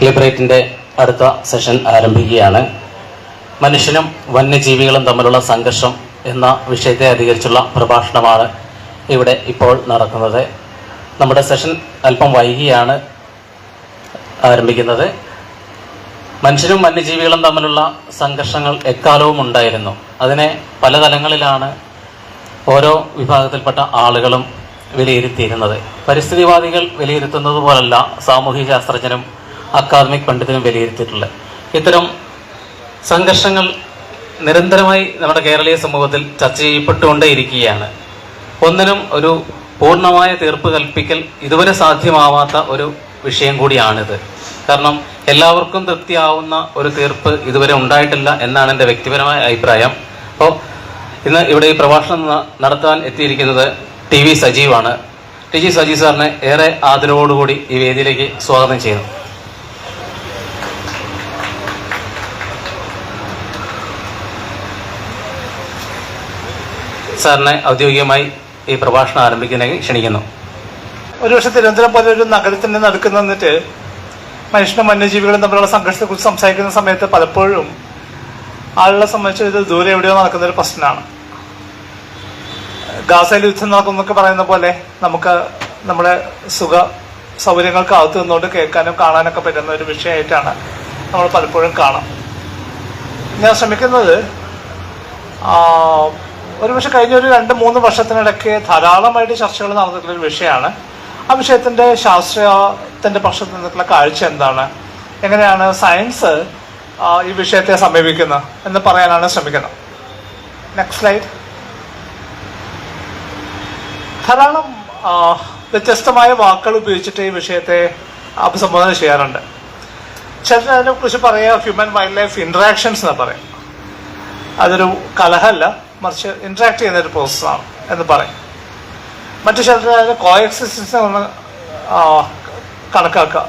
ലിബറേറ്റിൻ്റെ അടുത്ത സെഷൻ ആരംഭിക്കുകയാണ്. മനുഷ്യനും വന്യജീവികളും തമ്മിലുള്ള സംഘർഷം എന്ന വിഷയത്തെ അധികരിച്ചുള്ള പ്രഭാഷണമാണ് ഇവിടെ ഇപ്പോൾ നടക്കുന്നത്. നമ്മുടെ സെഷൻ അല്പം വൈകിയാണ് ആരംഭിക്കുന്നത്. മനുഷ്യരും വന്യജീവികളും തമ്മിലുള്ള സംഘർഷങ്ങൾ എക്കാലവും ഉണ്ടായിരുന്നു. അതിനെ പല തലങ്ങളിലാണ് ഓരോ വിഭാഗത്തിൽപ്പെട്ട ആളുകളും വിലയിരുത്തിയിരുന്നത്. പരിസ്ഥിതിവാദികൾ വിലയിരുത്തുന്നത് പോലല്ല സാമൂഹ്യ ശാസ്ത്രജ്ഞനും അക്കാദമിക് പണ്ഡിതനും വിലയിരുത്തിയിട്ടുള്ളത്. ഇത്തരം സംഘർഷങ്ങൾ നിരന്തരമായി നമ്മുടെ കേരളീയ സമൂഹത്തിൽ ചർച്ച ചെയ്യപ്പെട്ടുകൊണ്ടേയിരിക്കുകയാണ്. ഒന്നിനും ഒരു പൂർണ്ണമായ തീർപ്പ് കൽപ്പിക്കൽ ഇതുവരെ സാധ്യമാവാത്ത ഒരു വിഷയം കൂടിയാണിത്. കാരണം എല്ലാവർക്കും തൃപ്തിയാവുന്ന ഒരു തീർപ്പ് ഇതുവരെ ഉണ്ടായിട്ടില്ല എന്നാണ് എൻ്റെ വ്യക്തിപരമായ അഭിപ്രായം. അപ്പോൾ ഇന്ന് ഇവിടെ ഈ പ്രഭാഷണം നടത്താൻ എത്തിയിരിക്കുന്നത് TV സജീവാണ്. TV സജീവ് സാറിനെ ഏറെ ആദരവോടുകൂടി ഈ വേദിയിലേക്ക് സ്വാഗതം ചെയ്യുന്നു. സാറിനെ ഔദ്യോഗികമായി ഈ പ്രഭാഷണം ആരംഭിക്കുന്നതിന് ക്ഷണിക്കുന്നു. ഒരുപക്ഷെ തിരുവനന്തപുരം പോലെ ഒരു നഗരത്തിന്റെ നടുക്ക് നിന്നിട്ട് മനുഷ്യനും വന്യജീവികളും തമ്മിലുള്ള സംഘർഷത്തെക്കുറിച്ച് സംസാരിക്കുന്ന സമയത്ത് പലപ്പോഴും ആളുകളെ സംബന്ധിച്ച് ഇത് ദൂരെ എവിടെയോ നടക്കുന്ന ഒരു പ്രശ്നമാണ്. ഗാസയിൽ യുദ്ധം നടക്കുന്നൊക്കെ പറയുന്ന പോലെ നമുക്ക് നമ്മുടെ സുഖ സൗകര്യങ്ങൾക്ക് അകത്ത് നിന്നുകൊണ്ട് കേൾക്കാനും കാണാനൊക്കെ പറ്റുന്ന ഒരു വിഷയമായിട്ടാണ് നമ്മൾ പലപ്പോഴും കാണാം. ഞാൻ ശ്രമിക്കുന്നത് ഒരുപക്ഷെ കഴിഞ്ഞ ഒരു 2-3 വർഷത്തിനിടയ്ക്ക് ധാരാളമായിട്ട് ചർച്ചകൾ നടന്നിട്ടുള്ളൊരു വിഷയമാണ്. ആ വിഷയത്തിന്റെ ശാസ്ത്രീയത്തിന്റെ പക്ഷത്ത് നിന്നിട്ടുള്ള കാഴ്ച എന്താണ്, എങ്ങനെയാണ് സയൻസ് ഈ വിഷയത്തെ സമീപിക്കുന്നത് എന്ന് പറയാനാണ് ശ്രമിക്കുന്നത്. Next slide. ധാരാളം വ്യത്യസ്തമായ വാക്കുകൾ ഉപയോഗിച്ചിട്ട് ഈ വിഷയത്തെ അഭിസംബോധന ചെയ്യാറുണ്ട്. ചിലർ അതിനെ കുറിച്ച് പറയുക ഹ്യൂമൻ വൈൽഡ് ലൈഫ് ഇന്ററാക്ഷൻസ് എന്ന് പറയും. അതൊരു കലഹമല്ല, മറിച്ച് ഇന്ററാക്ട് ചെയ്യുന്ന ഒരു പ്രോസസ്സാണ് എന്ന് പറയും. മറ്റു ചിലർ അതിന് കോഎക്സിസ്റ്റൻസ് കണക്കാക്കുക.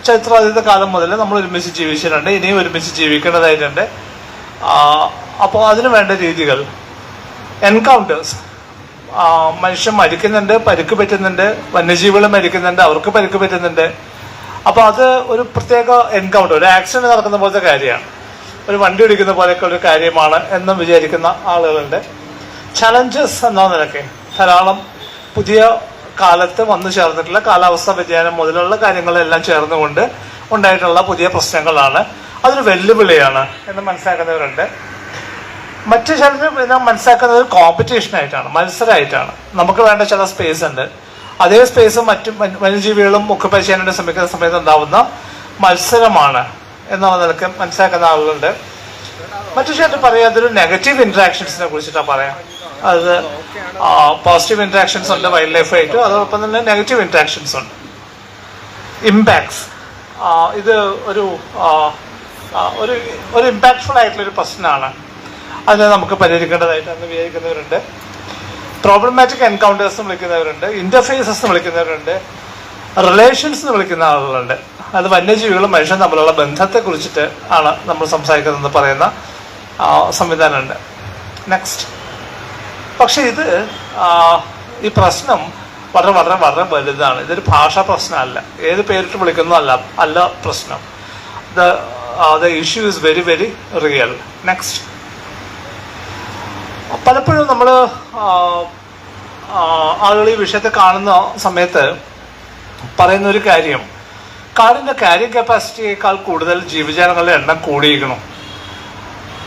ചരിത്രാതീത കാലം മുതൽ നമ്മൾ ഒരുമിച്ച് ജീവിച്ചിട്ടുണ്ട്, ഇനിയും ഒരുമിച്ച് ജീവിക്കേണ്ടതായിട്ടുണ്ട്. അപ്പോൾ അതിനു വേണ്ട രീതികൾ, എൻകൗണ്ടേഴ്സ്, മനുഷ്യൻ മരിക്കുന്നുണ്ട്, പരിക്ക് പറ്റുന്നുണ്ട്, വന്യജീവികൾ മരിക്കുന്നുണ്ട്, അവർക്ക് പരിക്ക് പറ്റുന്നുണ്ട്. അപ്പോൾ അത് ഒരു പ്രത്യേക എൻകൗണ്ടർ, ഒരു ആക്സിഡന്റ് നടക്കുന്ന പോലത്തെ കാര്യമാണ്, ഒരു വണ്ടി ഓടിക്കുന്ന പോലെയൊക്കെ ഒരു കാര്യമാണ് എന്നും വിചാരിക്കുന്ന ആളുകളുണ്ട്. ചലഞ്ചസ് എന്ന നിലയ്ക്ക് ധാരാളം പുതിയ കാലത്ത് വന്നു ചേർന്നിട്ടുള്ള കാലാവസ്ഥാ വ്യതിയാനം മുതലുള്ള കാര്യങ്ങളെല്ലാം ചേർന്നുകൊണ്ട് ഉണ്ടായിട്ടുള്ള പുതിയ പ്രശ്നങ്ങളാണ്. അതൊരു വെല്ലുവിളിയാണ് എന്ന് മനസ്സിലാക്കുന്നവരുണ്ട്. മറ്റു ചിലർ മനസ്സിലാക്കുന്നത് ഒരു കോമ്പറ്റീഷനായിട്ടാണ്, മത്സരമായിട്ടാണ്. നമുക്ക് വേണ്ട ചില സ്പേസ് ഉണ്ട്, അതേ സ്പേസ് മറ്റു വന്യജീവികളും ഒക്കുപൈ ചെയ്യാനായിട്ട് ശ്രമിക്കുന്ന സമയത്ത് ഉണ്ടാവുന്ന മത്സരമാണ് എന്നുള്ള നിലക്ക് മനസ്സിലാക്കുന്ന ആളുകളുണ്ട്. മറ്റു ചിലർ പറയാം അതൊരു നെഗറ്റീവ് ഇന്ററാക്ഷൻസിനെ കുറിച്ചിട്ടാണ് പറയാം. അത് പോസിറ്റീവ് ഇന്ററാക്ഷൻസ് ഉണ്ട് വൈൽഡ് ലൈഫായിട്ട്, അതോടൊപ്പം തന്നെ നെഗറ്റീവ് ഇന്ററാക്ഷൻസ് ഉണ്ട്. ഇമ്പാക്ട്സ്, ഇത് ഒരു ഒരു ഇമ്പാക്ട്ഫുൾ ആയിട്ടുള്ളൊരു പ്രശ്നമാണ്. അതിനെ നമുക്ക് പരിഹരിക്കേണ്ടതായിട്ട് എന്ന് വിചാരിക്കുന്നവരുണ്ട്. പ്രോബ്ലമാറ്റിക് എൻകൗണ്ടേഴ്സ് എന്ന് വിളിക്കുന്നവരുണ്ട്, ഇന്റർഫേസസ് എന്ന് വിളിക്കുന്നവരുണ്ട്, റിലേഷൻസ് എന്ന് വിളിക്കുന്ന ആളുകളുണ്ട്. അത് വന്യജീവികളും മനുഷ്യനും തമ്മിലുള്ള ബന്ധത്തെ കുറിച്ചിട്ട് ആണ് നമ്മൾ സംസാരിക്കുന്നതെന്ന് പറയുന്ന സംവിധാനമുണ്ട്. നെക്സ്റ്റ്. പക്ഷെ ഇത് ഈ പ്രശ്നം വളരെ വളരെ വളരെ വലുതാണ്. ഇതൊരു ഭാഷാ പ്രശ്നമല്ല, ഏത് പേരിട്ട് വിളിക്കുന്നതല്ല അല്ല പ്രശ്നം. The issue is very very real. Next. പലപ്പോഴും നമ്മൾ ആളുകൾ ഈ വിഷയത്തെ കാണുന്ന സമയത്ത് പറയുന്ന ഒരു കാര്യം, കാടിന്റെ ക്യാരിങ് കപ്പാസിറ്റിയേക്കാൾ കൂടുതൽ ജീവജാലങ്ങളുടെ എണ്ണം കൂടിയിരിക്കണം.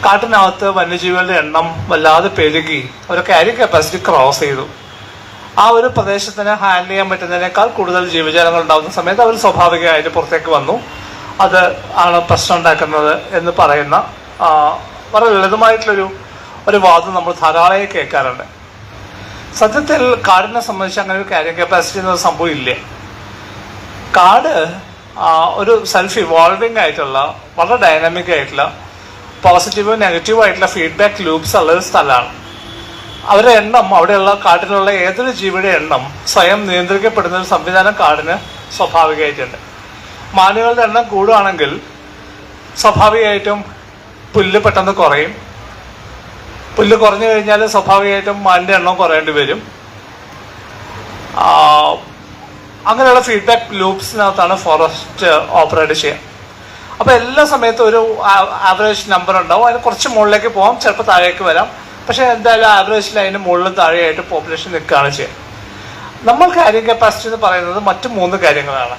കാട്ടിനകത്ത് വന്യജീവികളുടെ എണ്ണം വല്ലാതെ പെരുകി ഒരു ക്യാരിങ് കപ്പാസിറ്റി ക്രോസ് ചെയ്തു. ആ ഒരു പ്രദേശത്തിന് ഹാൻഡിൽ ചെയ്യാൻ പറ്റുന്നതിനേക്കാൾ കൂടുതൽ ജീവജാലങ്ങൾ ഉണ്ടാകുന്ന സമയത്ത് അവർ സ്വാഭാവികമായിട്ട് പുറത്തേക്ക് വന്നു. അത് ആണ് പ്രശ്നം ഉണ്ടാക്കുന്നത് എന്ന് പറയുന്ന വളരെ ലളിതമായിട്ടുള്ളൊരു വാദം നമ്മൾ ധാരാളമായി കേൾക്കാറുണ്ട്. സത്യത്തിൽ കാടിനെ സംബന്ധിച്ച് അങ്ങനെ ഒരു ക്യാരിങ് കപ്പാസിറ്റി എന്നൊരു സംഭവം ഇല്ല. കാട് ഒരു സെൽഫ് ഇവോൾവിംഗ് ആയിട്ടുള്ള വളരെ ഡൈനാമിക് ആയിട്ടുള്ള പോസിറ്റീവും നെഗറ്റീവും ആയിട്ടുള്ള ഫീഡ്ബാക്ക് ലൂപ്സ് ഉള്ള ഒരു സ്ഥലമാണ്. അവരുടെ എണ്ണം, അവിടെയുള്ള കാട്ടിലുള്ള ഏതൊരു ജീവിയുടെ എണ്ണം സ്വയം നിയന്ത്രിക്കപ്പെടുന്ന ഒരു സംവിധാനം കാടിന് സ്വാഭാവികമായിട്ടുണ്ട്. മാനുകളുടെ എണ്ണം കൂടുകയാണെങ്കിൽ സ്വാഭാവികമായിട്ടും പുല്ല് പെട്ടെന്ന് കുറയും. പുല്ല് കുറഞ്ഞു കഴിഞ്ഞാൽ സ്വാഭാവികമായിട്ടും മാനിൻ്റെ എണ്ണം കുറയേണ്ടി വരും. അങ്ങനെയുള്ള ഫീഡ്ബാക്ക് ലൂപ്സിനകത്താണ് ഫോറസ്റ്റ് ഓപ്പറേറ്റ് ചെയ്യുക. അപ്പോൾ എല്ലാ സമയത്തും ഒരു ആവറേജ് നമ്പർ ഉണ്ടാവും. അതിന് കുറച്ച് മുകളിലേക്ക് പോകാം, ചിലപ്പോൾ താഴേക്ക് വരാം. പക്ഷേ എന്തായാലും ആവറേജിൽ അതിന് മുകളിലും താഴെയായിട്ട് പോപ്പുലേഷൻ നിൽക്കുകയാണ് ചെയ്യുക. നമ്മൾ ക്യാരിങ് കപ്പാസിറ്റി എന്ന് പറയുന്നത് മറ്റു 3 കാര്യങ്ങളാണ്.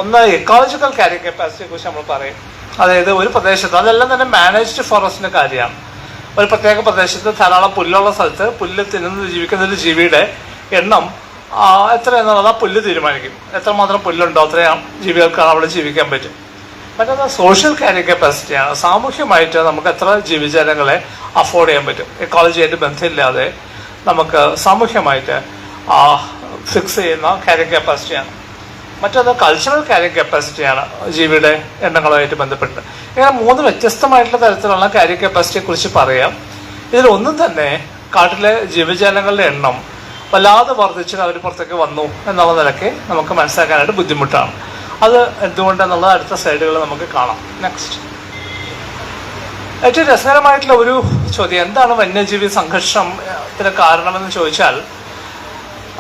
ഒന്ന്, എക്കോളജിക്കൽ ക്യാരിങ് കപ്പാസിറ്റിയെ കുറിച്ച് നമ്മൾ പറയും. അതായത് ഒരു പ്രദേശത്ത്, അതെല്ലാം തന്നെ മാനേജ്ഡ് ഫോറസ്റ്റിൻ്റെ കാര്യമാണ്. ഒരു പ്രത്യേക പ്രദേശത്ത് ധാരാളം പുല്ലുള്ള സ്ഥലത്ത് പുല്ല് ജീവിക്കുന്ന ഒരു ജീവിയുടെ എണ്ണം എത്ര എന്നുള്ളത് ആ പുല്ല് തീരുമാനിക്കും. എത്രമാത്രം പുല്ലുണ്ടോ അത്രയും ജീവികൾക്കാണ് അവിടെ ജീവിക്കാൻ പറ്റും. മറ്റൊന്ന് സോഷ്യൽ ക്യാരിങ് കപ്പാസിറ്റിയാണ്. സാമൂഹ്യമായിട്ട് നമുക്ക് എത്ര ജീവിജാലങ്ങളെ അഫോർഡ് ചെയ്യാൻ പറ്റും. എക്കോളജിയായിട്ട് ബന്ധമില്ലാതെ നമുക്ക് സാമൂഹ്യമായിട്ട് ഫിക്സ് ചെയ്യുന്ന ക്യാരിങ് കപ്പാസിറ്റിയാണ്. മറ്റൊന്ന് കൾച്ചറൽ ക്യാരിങ് കപ്പാസിറ്റിയാണ്, ജീവിയുടെ എണ്ണങ്ങളുമായിട്ട് ബന്ധപ്പെട്ട്. ഇങ്ങനെ 3 വ്യത്യസ്തമായിട്ടുള്ള തരത്തിലുള്ള ക്യാരിങ് കപ്പാസിറ്റിയെ കുറിച്ച് പറയാം. ഇതിലൊന്നും തന്നെ കാട്ടിലെ ജീവജാലങ്ങളുടെ എണ്ണം വല്ലാതെ വർദ്ധിച്ചിട്ട് അവർ പുറത്തേക്ക് വന്നു എന്നുള്ള നിലയ്ക്ക് നമുക്ക് മനസ്സിലാക്കാനായിട്ട് ബുദ്ധിമുട്ടാണ്. അത് എന്തുകൊണ്ടെന്നുള്ളത് അടുത്ത സ്ലൈഡുകളിൽ നമുക്ക് കാണാം. നെക്സ്റ്റ്. ഏറ്റവും രസകരമായിട്ടുള്ള ഒരു ചോദ്യം, എന്താണ് വന്യജീവി സംഘർഷത്തിന് കാരണമെന്ന് ചോദിച്ചാൽ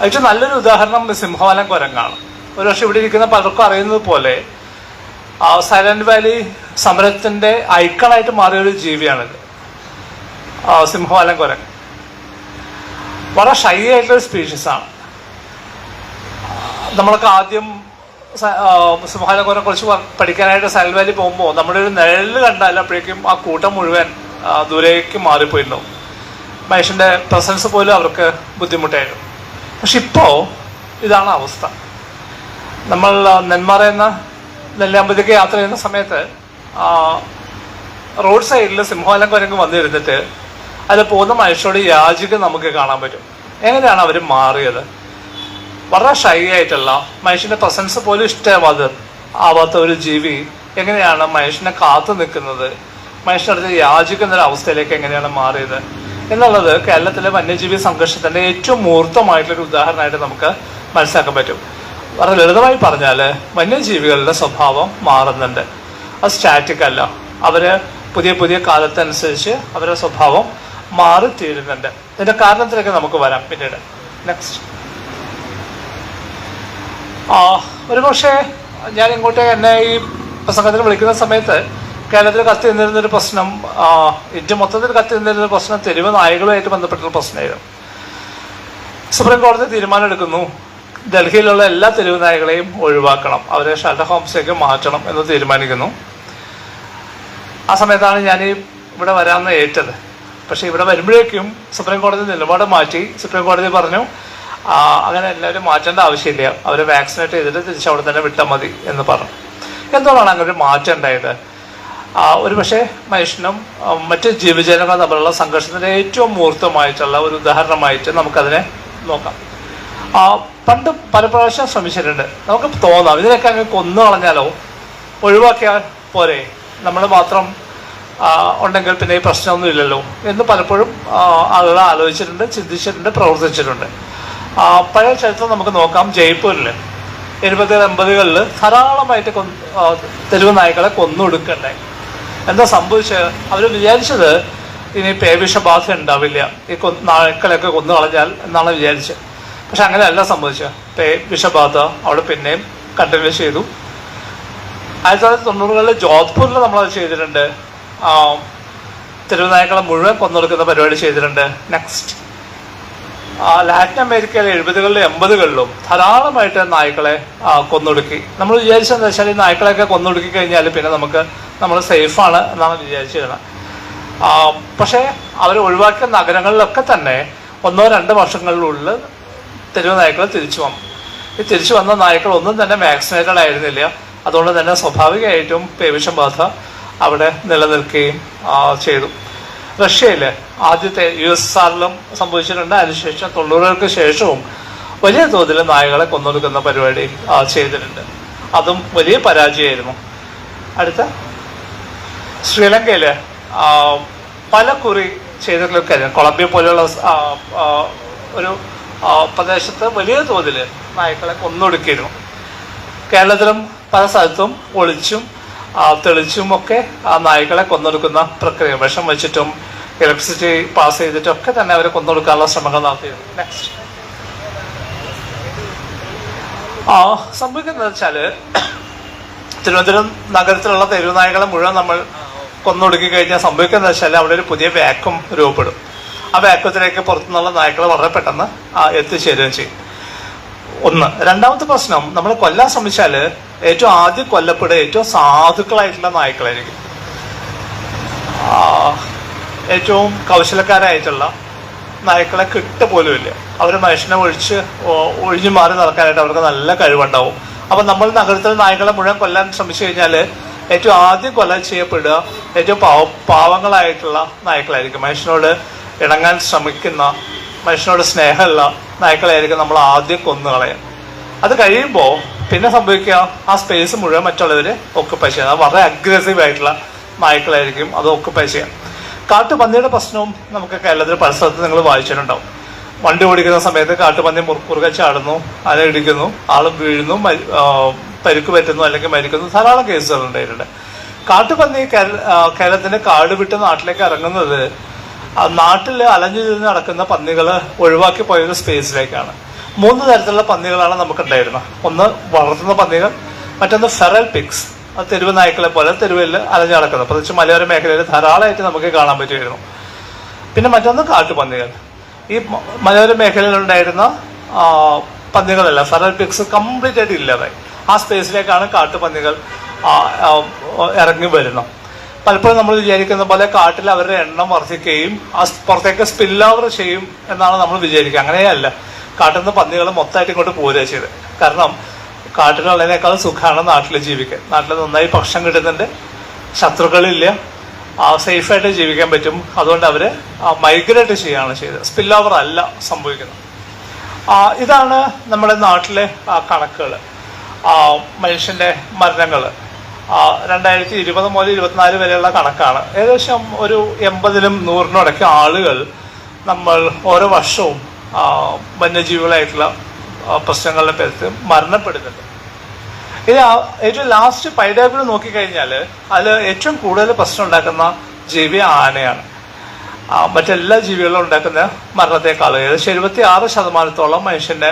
ഏറ്റവും നല്ലൊരു ഉദാഹരണം സിംഹവാലൻ കുരങ്ങാണ്. ഒരുപക്ഷെ ഇവിടെ ഇരിക്കുന്ന പലർക്കും അറിയുന്നത് പോലെ സൈലന്റ് വാലി സമരത്തിന്റെ ഐക്കണായിട്ട് മാറിയൊരു ജീവിയാണിത്, സിംഹവാലൻ കുരങ്ങ്. വളരെ ഷൈ ആയിട്ടുള്ളൊരു സ്പീഷീസാണ്. നമ്മളൊക്കെ ആദ്യം സിംഹവാലൻ കുരങ്ങെ കുറിച്ച് പഠിക്കാനായിട്ട് സൈലന്റ് വാലി പോകുമ്പോൾ നമ്മുടെ ഒരു നിഴല് കണ്ടാൽ അപ്പോഴേക്കും ആ കൂട്ടം മുഴുവൻ ദൂരേക്ക് മാറിപ്പോയിരുന്നു. മനുഷ്യന്റെ പ്രസൻസ് പോലും അവർക്ക് ബുദ്ധിമുട്ടായിരുന്നു. പക്ഷെ ഇപ്പോൾ ഇതാണ് അവസ്ഥ. നമ്മൾ നെന്മാറ എന്ന നെല്ലിയാമ്പതിക്ക് യാത്ര ചെയ്യുന്ന സമയത്ത് റോഡ് സൈഡിൽ സിംഹവാലൻ കുരങ്ങ് വന്നിരുന്നിട്ട് അതിൽ പോകുന്ന മനുഷ്യരോട് യാചിക്ക് നമുക്ക് കാണാൻ പറ്റും. എങ്ങനെയാണ് അവർ മാറിയത്? വളരെ ഷൈ ആയിട്ടുള്ള, മനുഷ്യന്റെ പ്രസൻസ് പോലും ആവാത്ത ഒരു ജീവി എങ്ങനെയാണ് മനുഷ്യനെ കാത്തു നിൽക്കുന്നത്, മനുഷ്യനടുത്ത് യാചിക്കുന്ന ഒരു അവസ്ഥയിലേക്ക് എങ്ങനെയാണ് മാറിയത് എന്നുള്ളത് കേരളത്തിലെ വന്യജീവി സംഘർഷത്തിന്റെ ഏറ്റവും മൂർത്തമായിട്ടുള്ളൊരു ഉദാഹരണമായിട്ട് നമുക്ക് മനസ്സിലാക്കാൻ പറ്റും. വളരെ ലളിതമായി പറഞ്ഞാൽ വന്യജീവികളുടെ സ്വഭാവം മാറുന്നുണ്ട്. അത് സ്റ്റാറ്റിക് അല്ല. അവര് പുതിയ പുതിയ കാലത്തനുസരിച്ച് അവരുടെ സ്വഭാവം മാറിത്തീരുന്നുണ്ട്. ഇതിന്റെ കാരണത്തിലേക്ക് നമുക്ക് വരാം പിന്നീട്. നെക്സ്റ്റ്. ഒരുപക്ഷെ ഞാൻ ഇങ്ങോട്ട് എന്നെ ഈ പ്രസംഗത്തിന് വിളിക്കുന്ന സമയത്ത് കേരളത്തിൽ കത്തി നിന്നിരുന്നൊരു പ്രശ്നം, ഇന്ത്യ മൊത്തത്തിൽ കത്തി നിന്നിരുന്നൊരു പ്രശ്നം തെരുവ് നായകളുമായിട്ട് ബന്ധപ്പെട്ടൊരു പ്രശ്നമായിരുന്നു. സുപ്രീം കോടതി തീരുമാനം എടുക്കുന്നു, ഡൽഹിയിലുള്ള എല്ലാ തെരുവ് നായകളെയും ഒഴിവാക്കണം, അവരെ ഷെൽട്ടർ ഹോംസിലേക്ക് മാറ്റണം എന്ന് തീരുമാനിക്കുന്നു. ആ സമയത്താണ് ഞാൻ ഇവിടെ വരാമെന്ന് ഏറ്റത്. പക്ഷെ ഇവിടെ വരുമ്പോഴേക്കും സുപ്രീം കോടതി നിലപാട് മാറ്റി. സുപ്രീം കോടതി പറഞ്ഞു അങ്ങനെ എല്ലാവരും മാറ്റേണ്ട ആവശ്യമില്ല, അവരെ വാക്സിനേറ്റ് ചെയ്തിട്ട് തിരിച്ച് അവിടെ തന്നെ വിട്ടാൽ മതി എന്ന് പറഞ്ഞു. എന്തുകൊണ്ടാണ് അങ്ങനെ ഒരു മാറ്റം ഉണ്ടായത്? ഒരു പക്ഷേ മനുഷ്യനും മറ്റ് ജീവജാലങ്ങളും തമ്മിലുള്ള സംഘർഷത്തിൻ്റെ ഏറ്റവും മൂർത്തമായിട്ടുള്ള ഒരു ഉദാഹരണമായിട്ട് നമുക്കതിനെ നോക്കാം. പണ്ട് പല പ്രാവശ്യം ശ്രമിച്ചിട്ടുണ്ട്. നമുക്ക് തോന്നാം ഇതിനൊക്കെ അങ്ങ് കൊന്നു കളഞ്ഞാലോ, ഒഴിവാക്കിയാൽ പോരെ, നമ്മൾ മാത്രം ഉണ്ടെങ്കിൽ പിന്നെ ഈ പ്രശ്നമൊന്നും ഇല്ലല്ലോ എന്ന് പലപ്പോഴും ആളുകൾ ആലോചിച്ചിട്ടുണ്ട്, ചിന്തിച്ചിട്ടുണ്ട്, പ്രവർത്തിച്ചിട്ടുണ്ട്. പഴയ ചരിത്രം നമുക്ക് നോക്കാം. ജയ്പൂരിൽ 70-80കളിൽ ധാരാളമായിട്ട് തെരുവ് നായ്ക്കളെ കൊന്നൊടുക്കണ്ടായി. എന്താ സംഭവിച്ചത്? അവർ വിചാരിച്ചത് ഇനി പേവിഷബാധ ഉണ്ടാവില്ല, ഈ നായ്ക്കളെയൊക്കെ കൊന്നു കളഞ്ഞാൽ എന്നാണ് വിചാരിച്ചത്. പക്ഷെ അങ്ങനെയല്ല സംഭവിച്ചത്. വിഷബാധ അവിടെ പിന്നെയും കണ്ടിന്യൂ ചെയ്തു. 1990കളിൽ ജോധ്പൂരിൽ നമ്മളത് ചെയ്തിട്ടുണ്ട്. തെരുവ് നായ്ക്കളെ മുഴുവൻ കൊന്നൊടുക്കുന്ന പരിപാടി ചെയ്തിട്ടുണ്ട്. നെക്സ്റ്റ്. ലാറ്റിൻ അമേരിക്കയിലെ 70കളിലും 80കളിലും ധാരാളമായിട്ട് നായ്ക്കളെ കൊന്നൊടുക്കി. നമ്മൾ വിചാരിച്ചതെന്ന് വെച്ചാൽ ഈ നായ്ക്കളെയൊക്കെ കൊന്നൊടുക്കി കഴിഞ്ഞാൽ പിന്നെ നമ്മൾ സേഫാണ് എന്നാണ് വിചാരിച്ചിരുന്നത്. പക്ഷേ അവർ ഒഴിവാക്കിയ നഗരങ്ങളിലൊക്കെ തന്നെ 1-2 വർഷങ്ങളിലുള്ളിൽ തെരുവ് നായ്ക്കൾ തിരിച്ചു വന്നു. ഈ തിരിച്ചു വന്ന നായ്ക്കൾ ഒന്നും തന്നെ വാക്സിനേറ്റഡ് ആയിരുന്നില്ല. അതുകൊണ്ട് തന്നെ സ്വാഭാവികമായിട്ടും പേവിഷബാധ അവിടെ നിലനിൽക്കുകയും ചെയ്തു. റഷ്യയിൽ ആദ്യത്തെ USSRലും സംഭവിച്ചിട്ടുണ്ട്. അതിനുശേഷം 90കൾക്ക് ശേഷവും വലിയ തോതിൽ നായകളെ കൊന്നൊടുക്കുന്ന പരിപാടി ചെയ്തിട്ടുണ്ട്. അതും വലിയ പരാജയമായിരുന്നു. അടുത്ത ശ്രീലങ്കയിൽ പല കുറി ചെയ്തിട്ടുള്ള കാര്യം, കൊളംബിയ പോലെയുള്ള ഒരു പ്രദേശത്ത് വലിയ തോതിൽ നായ്ക്കളെ കൊന്നൊടുക്കിയിരുന്നു. കേരളത്തിലും പല സ്ഥലത്തും ഒളിച്ചും തെളിച്ചും ഒക്കെ ആ നായ്ക്കളെ കൊന്നൊടുക്കുന്ന പ്രക്രിയ, വിഷം വെച്ചിട്ടും ഇലക്ട്രിസിറ്റി പാസ് ചെയ്തിട്ടും ഒക്കെ തന്നെ അവരെ കൊന്നൊടുക്കാനുള്ള ശ്രമങ്ങൾ നടത്തിയിരുന്നു. നെക്സ്റ്റ്. സംഭവിക്കുന്നത് വെച്ചാല് തിരുവനന്തപുരം നഗരത്തിലുള്ള തെരുവുനായകളെ മുഴുവൻ നമ്മൾ കൊന്നൊടുക്കി കഴിഞ്ഞാൽ സംഭവിക്കുന്നത് വെച്ചാൽ അവിടെ ഒരു പുതിയ വാക്വം രൂപപ്പെടും. ആ വാക്വത്തിലേക്ക് പുറത്തുനിന്നുള്ള നായ്ക്കൾ വളരെ പെട്ടെന്ന് എത്തിച്ചേരുകയും ചെയ്യും. ഒന്ന്. രണ്ടാമത്തെ പ്രശ്നം, നമ്മൾ കൊല്ലാൻ ശ്രമിച്ചാൽ ഏറ്റവും ആദ്യം കൊല്ലപ്പെടുക ഏറ്റവും സാധുക്കളായിട്ടുള്ള നായ്ക്കളായിരിക്കും. ഏറ്റവും കൗശലക്കാരായിട്ടുള്ള നായ്ക്കളെ കിട്ടുപോലുമില്ല. അവർ മനുഷ്യനെ ഒഴിഞ്ഞു മാറി നടക്കാനായിട്ട് അവർക്ക് നല്ല കഴിവുണ്ടാവും. അപ്പം നമ്മൾ നഗരത്തിലെ നായ്ക്കളെ മുഴുവൻ കൊല്ലാൻ ശ്രമിച്ചു കഴിഞ്ഞാൽ ഏറ്റവും ആദ്യം കൊല്ലാൻ ചെയ്യപ്പെടുക ഏറ്റവും പാവങ്ങളായിട്ടുള്ള നായ്ക്കളായിരിക്കും. മനുഷ്യനോട് ഇണങ്ങാൻ ശ്രമിക്കുന്ന, മനുഷ്യനോട് സ്നേഹമുള്ള നായ്ക്കളായിരിക്കും നമ്മൾ ആദ്യം കൊന്നുകളയാൻ. അത് കഴിയുമ്പോൾ പിന്നെ സംഭവിക്കുക, ആ സ്പേസ് മുഴുവൻ മറ്റുള്ളവർ ഒക്കുപ്പൈ ചെയ്യാം. അത് വളരെ അഗ്രസീവ് ആയിട്ടുള്ള നായ്ക്കളായിരിക്കും അത് ഒക്കുപ്പൈ ചെയ്യാം. കാട്ടുപന്നിയുടെ പ്രശ്നവും നമുക്ക് കേരളത്തിൽ പല സ്ഥലത്ത് നിങ്ങൾ വായിച്ചിട്ടുണ്ടാവും. വണ്ടി ഓടിക്കുന്ന സമയത്ത് കാട്ടുപന്നി മുറുകെ ചാടുന്നു, അല ഇടിക്കുന്നു, ആൾ വീഴുന്നു, പരിക്ക് പറ്റുന്നു, അല്ലെങ്കിൽ മരിക്കുന്നു. ധാരാളം കേസുകൾ ഉണ്ടായിട്ടുണ്ട്. കാട്ടുപന്നി കേരളത്തിന്റെ കാട് വിട്ട് നാട്ടിലേക്ക് ഇറങ്ങുന്നത് നാട്ടിൽ അലഞ്ഞു തിരിഞ്ഞ് നടക്കുന്ന പന്നികൾ ഒഴിവാക്കി പോയൊരു സ്പേസിലേക്കാണ്. 3 തരത്തിലുള്ള പന്നികളാണ് നമുക്കുണ്ടായിരുന്നത്. ഒന്ന് വളർത്തുന്ന പന്നികൾ, മറ്റൊന്ന് ഫെറൽ പിഗ്സ്, അത് തെരുവ് നായ്ക്കളെ പോലെ തെരുവിൽ അലഞ്ഞു നടക്കുന്നത്. പ്രത്യേകിച്ച് മലയോര മേഖലയിൽ ധാരാളമായിട്ട് നമുക്ക് കാണാൻ പറ്റുമായിരുന്നു. പിന്നെ മറ്റൊന്ന് കാട്ടുപന്നികൾ. ഈ മലയോര മേഖലയിൽ ഉണ്ടായിരുന്ന പന്നികളല്ല, ഫെറൽ പിഗ്സ് കംപ്ലീറ്റ് ആയിട്ട് ഇല്ലാതായി. ആ സ്പേസിലേക്കാണ് കാട്ടുപന്നികൾ ഇറങ്ങി വരുന്നത്. പലപ്പോഴും നമ്മൾ വിചാരിക്കുന്ന പോലെ കാട്ടിൽ അവരുടെ എണ്ണം വർദ്ധിക്കുകയും പുറത്തേക്ക് സ്പിൽ ഓവർ ചെയ്യും എന്നാണ് നമ്മൾ വിചാരിക്കുക. അങ്ങനെയല്ല. കാട്ടിൽ നിന്ന് പന്നികൾ മൊത്തമായിട്ട് ഇങ്ങോട്ട് പോരുക ചെയ്ത്. കാരണം കാട്ടിലുള്ളതിനേക്കാൾ സുഖമാണ് നാട്ടിൽ ജീവിക്കാൻ. നാട്ടിൽ നന്നായി ഭക്ഷണം കിട്ടുന്നുണ്ട്, ശത്രുക്കളില്ല, സേഫായിട്ട് ജീവിക്കാൻ പറ്റും. അതുകൊണ്ട് അവർ മൈഗ്രേറ്റ് ചെയ്യുകയാണ് ചെയ്തത്. സ്പിൽ ഓവർ അല്ല സംഭവിക്കുന്നത്. ഇതാണ് നമ്മുടെ നാട്ടിലെ കണക്കുകൾ. മനുഷ്യന്റെ മരണങ്ങൾ 2020 മുതൽ 24 വരെയുള്ള കണക്കാണ്. ഏകദേശം ഒരു 80-നും 100-നും ഇടയ്ക്ക് ആളുകൾ നമ്മൾ ഓരോ വർഷവും വന്യജീവികളായിട്ടുള്ള പ്രശ്നങ്ങളുടെ പേരിൽ മരണപ്പെടുന്നുണ്ട്. ഇത് ഏറ്റവും ലാസ്റ്റ് പൈഡാബിൾ നോക്കിക്കഴിഞ്ഞാൽ അതിൽ ഏറ്റവും കൂടുതൽ പ്രശ്നം ഉണ്ടാക്കുന്ന ജീവി ആനയാണ്. മറ്റെല്ലാ ജീവികളും ഉണ്ടാക്കുന്ന മരണത്തെക്കാളും ഏകദേശം 76% മനുഷ്യന്റെ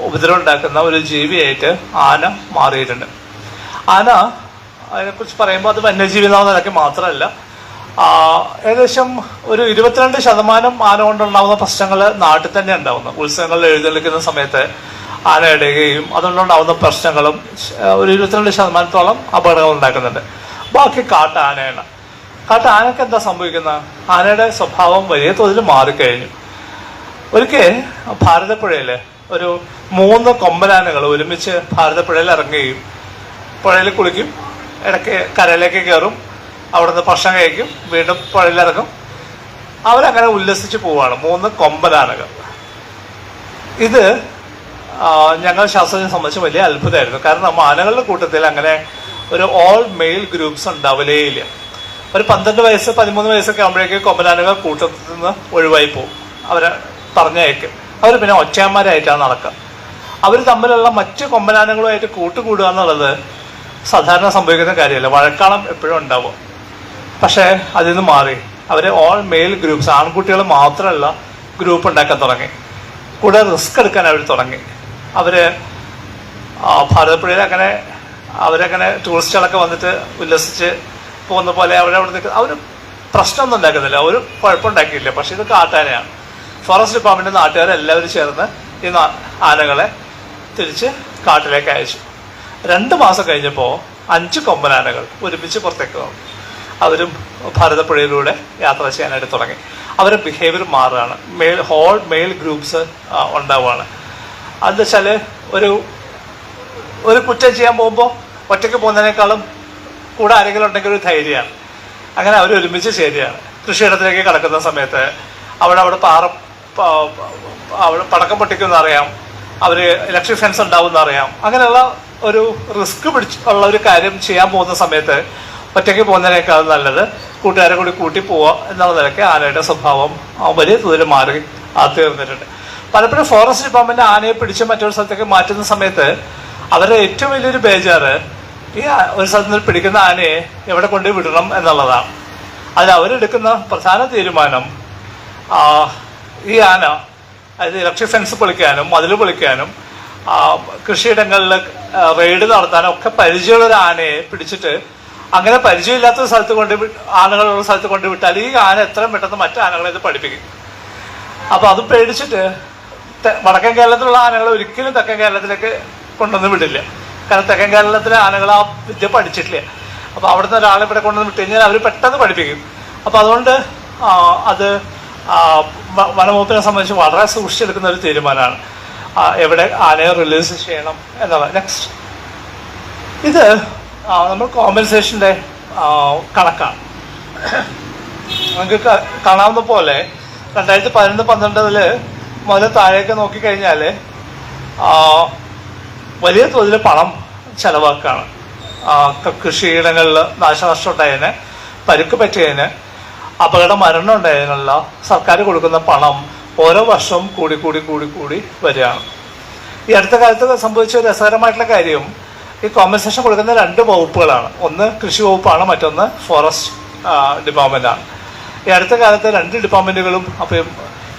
ഉപദ്രവം ഉണ്ടാക്കുന്ന ഒരു ജീവിയായിട്ട് ആന മാറിയിട്ടുണ്ട്. ആന അതിനെക്കുറിച്ച് പറയുമ്പോൾ അത് വന്യജീവി എന്ന നിലയ്ക്ക് മാത്രമല്ല, ഏകദേശം ഒരു 22% ആന കൊണ്ടുണ്ടാകുന്ന പ്രശ്നങ്ങൾ നാട്ടിൽ തന്നെ ഉണ്ടാകുന്നു. ഉത്സവങ്ങളിൽ എഴുന്നള്ളിക്കുന്ന സമയത്ത് ആന ഇടുകയും അതുകൊണ്ടുണ്ടാകുന്ന പ്രശ്നങ്ങളും ഒരു 22% അപകടങ്ങൾ ഉണ്ടാക്കുന്നുണ്ട്. ബാക്കി കാട്ടാനയാണ്. കാട്ടാനക്ക് എന്താ സംഭവിക്കുന്നത്? ആനയുടെ സ്വഭാവം വലിയ തോതിൽ മാറിക്കഴിഞ്ഞു. ഒരിക്കൽ ഭാരതപ്പുഴയിൽ ഒരു 3 കൊമ്പനാനകൾ ഒരുമിച്ച് ഭാരതപ്പുഴയിൽ ഇറങ്ങുകയും പുഴയിൽ കുളിക്കും, ഇടയ്ക്ക് കരയിലേക്ക് കയറും, അവിടെ നിന്ന് ഭക്ഷണം കഴിക്കും, വീണ്ടും പുഴയിലിറങ്ങും. അവരങ്ങനെ ഉല്ലസിച്ച് പോവുകയാണ് 3 കൊമ്പനാനകൾ. ഇത് ഞങ്ങൾ ശാസ്ത്രജ്ഞരെ സംബന്ധിച്ച് വലിയ അത്ഭുതമായിരുന്നു. കാരണം ആനകളുടെ കൂട്ടത്തിൽ അങ്ങനെ ഒരു ഓൾ മെയിൽ ഗ്രൂപ്പ്സ് ഉണ്ടാവലേ ഇല്ല. ഒരു 12 വയസ്സ് 13 വയസ്സൊക്കെ ആകുമ്പോഴേക്കും കൊമ്പനാനകൾ കൂട്ടത്തിൽ നിന്ന് ഒഴിവായി പോകും. അവരെ പറഞ്ഞയക്കും. അവർ പിന്നെ ഒറ്റയന്മാരായിട്ടാണ് നടക്കുക. അവർ തമ്മിലുള്ള മറ്റ് കൊമ്പനാനങ്ങളുമായിട്ട് കൂട്ടുകൂടുക എന്നുള്ളത് സാധാരണ സംഭവിക്കുന്ന കാര്യമല്ല. വഴക്കാളം എപ്പോഴും ഉണ്ടാവും. പക്ഷേ അതിൽ നിന്ന് മാറി അവർ ഓൾ മെയിൽ ഗ്രൂപ്പ്സ്, ആൺകുട്ടികൾ മാത്രമല്ല ഗ്രൂപ്പ് ഉണ്ടാക്കാൻ തുടങ്ങി. കൂടെ റിസ്ക് എടുക്കാൻ അവർ തുടങ്ങി. അവര് ഭാരതപ്പുഴയിൽ അവരങ്ങനെ ടൂറിസ്റ്റുകളൊക്കെ വന്നിട്ട് ഉല്ലസിച്ച് പോകുന്ന പോലെ അവിടെ നിൽക്കുന്ന അവർ പ്രശ്നമൊന്നും ഉണ്ടാക്കുന്നില്ല, ഒരു കുഴപ്പമുണ്ടാക്കിയില്ല. പക്ഷെ ഇത് കാട്ടാനയാണ്. ഫോറസ്റ്റ് ഡിപ്പാർട്ട്മെന്റ് നാട്ടുകാരെല്ലാവരും ചേർന്ന് ഈ ആനകളെ തിരിച്ച് കാട്ടിലേക്ക് അയച്ചു. 2 മാസം കഴിഞ്ഞപ്പോൾ 5 കൊമ്പനാനകൾ ഒരുമിച്ച് പുറത്തേക്ക് വന്നു. അവരും ഭാരതപ്പുഴയിലൂടെ യാത്ര ചെയ്യാനായിട്ട് തുടങ്ങി. അവരുടെ ബിഹേവിയർ മാറുകയാണ്. ഹോൾ മെയിൽ ഗ്രൂപ്പ്സ് ഉണ്ടാവുകയാണ്. അതെന്ന് വെച്ചാൽ ഒരു കുറ്റം ചെയ്യാൻ പോകുമ്പോൾ ഒറ്റയ്ക്ക് പോകുന്നതിനേക്കാളും കൂടെ ആരെങ്കിലും ഉണ്ടെങ്കിൽ ഒരു ധൈര്യമാണ്. അങ്ങനെ അവർ ഒരുമിച്ച് ചേരുകയാണ്. കൃഷിയിടത്തിലേക്ക് കടക്കുന്ന സമയത്ത് അവിടെ പടക്കം പൊട്ടിക്കുമെന്ന് അറിയാം, അവർ ഇലക്ട്രിക് ഫെൻസ് ഉണ്ടാവും എന്നറിയാം. അങ്ങനെയുള്ള ഒരു റിസ്ക് ഉള്ള ഒരു കാര്യം ചെയ്യാൻ പോകുന്ന സമയത്ത് ഒറ്റയ്ക്ക് പോകുന്നതിനേക്കാൾ നല്ലത് കൂട്ടുകാരെ കൂടി കൂട്ടി പോവുക എന്നുള്ള നിലയ്ക്ക് ആനയുടെ സ്വഭാവം വലിയ തോതിൽ മാറി തീർന്നിട്ടുണ്ട്. പലപ്പോഴും ഫോറസ്റ്റ് ഡിപ്പാർട്ട്മെന്റ് ആനയെ പിടിച്ച് മറ്റൊരു സ്ഥലത്തേക്ക് മാറ്റുന്ന സമയത്ത് അവരുടെ ഏറ്റവും വലിയൊരു ബേജാറ് ഈ ഒരു സ്ഥലത്ത് നിന്ന് പിടിക്കുന്ന ആനയെ എവിടെ കൊണ്ടുപോയി വിടണം എന്നുള്ളതാണ്. അതിൽ അവരെടുക്കുന്ന പ്രധാന തീരുമാനം ഈ ആന, അതായത് ഇലക്ട്രിക് ഫെൻസ് പൊളിക്കാനും മതിൽ പൊളിക്കാനും കൃഷിയിടങ്ങളിൽ റെയ്ഡ് നടത്താനും ഒക്കെ പരിചയമുള്ള ഒരു ആനയെ പിടിച്ചിട്ട് അങ്ങനെ പരിചയമില്ലാത്ത സ്ഥലത്ത് ആനകളുള്ള സ്ഥലത്ത് കൊണ്ടുവിട്ടാൽ ഈ ആന എത്രയും പെട്ടെന്ന് മറ്റു ആനകളെ ഇത് പഠിപ്പിക്കും. അപ്പൊ അത് പേടിച്ചിട്ട് വടക്കൻ കേരളത്തിലുള്ള ആനകളെ ഒരിക്കലും തെക്കൻ കേരളത്തിലേക്ക് കൊണ്ടുവന്ന് വിടില്ല. കാരണം തെക്കൻ കേരളത്തിലെ ആനകൾ ആ വിദ്യ പഠിച്ചിട്ടില്ല. അപ്പൊ അവിടുന്ന് ഒരാളെ ഇവിടെ കൊണ്ടുവന്ന് വിട്ട് കഴിഞ്ഞാൽ അവർ പെട്ടെന്ന് പഠിപ്പിക്കും. അപ്പൊ അതുകൊണ്ട് അത് വനംവകുപ്പിനെ സംബന്ധിച്ച് വളരെ സൂക്ഷിച്ചെടുക്കുന്ന ഒരു തീരുമാനമാണ് എവിടെ ആനയെ റിലീസ് ചെയ്യണം എന്നുള്ളത്. നെക്സ്റ്റ്, ഇത് നമ്മൾ കോമ്പൻസേഷന്റെ കണക്കാണ്. നമുക്ക് കാണാവുന്ന പോലെ 2011-12 മുതൽ താഴേക്ക് നോക്കിക്കഴിഞ്ഞാൽ വലിയ തോതിൽ പണം ചെലവാക്കാണ്. കൃഷിയിടങ്ങളിൽ നാശനഷ്ടം ഉണ്ടായതിന്, പരുക്ക് പറ്റിയതിന്, അപകട മരണം ഉണ്ടായതിനുള്ള സർക്കാർ കൊടുക്കുന്ന പണം ഓരോ വർഷവും കൂടി വരികയാണ്. ഈ അടുത്ത കാലത്ത് സംഭവിച്ച ഒരു രസകരമായിട്ടുള്ള കാര്യം, ഈ കോമ്പൻസേഷൻ കൊടുക്കുന്ന 2 വകുപ്പുകളാണ്. ഒന്ന് കൃഷി വകുപ്പാണ്, മറ്റൊന്ന് ഫോറസ്റ്റ് ഡിപ്പാർട്ട്മെന്റ് ആണ്. ഈ അടുത്ത കാലത്ത് 2 ഡിപ്പാർട്ട്മെന്റുകളും, അപ്പം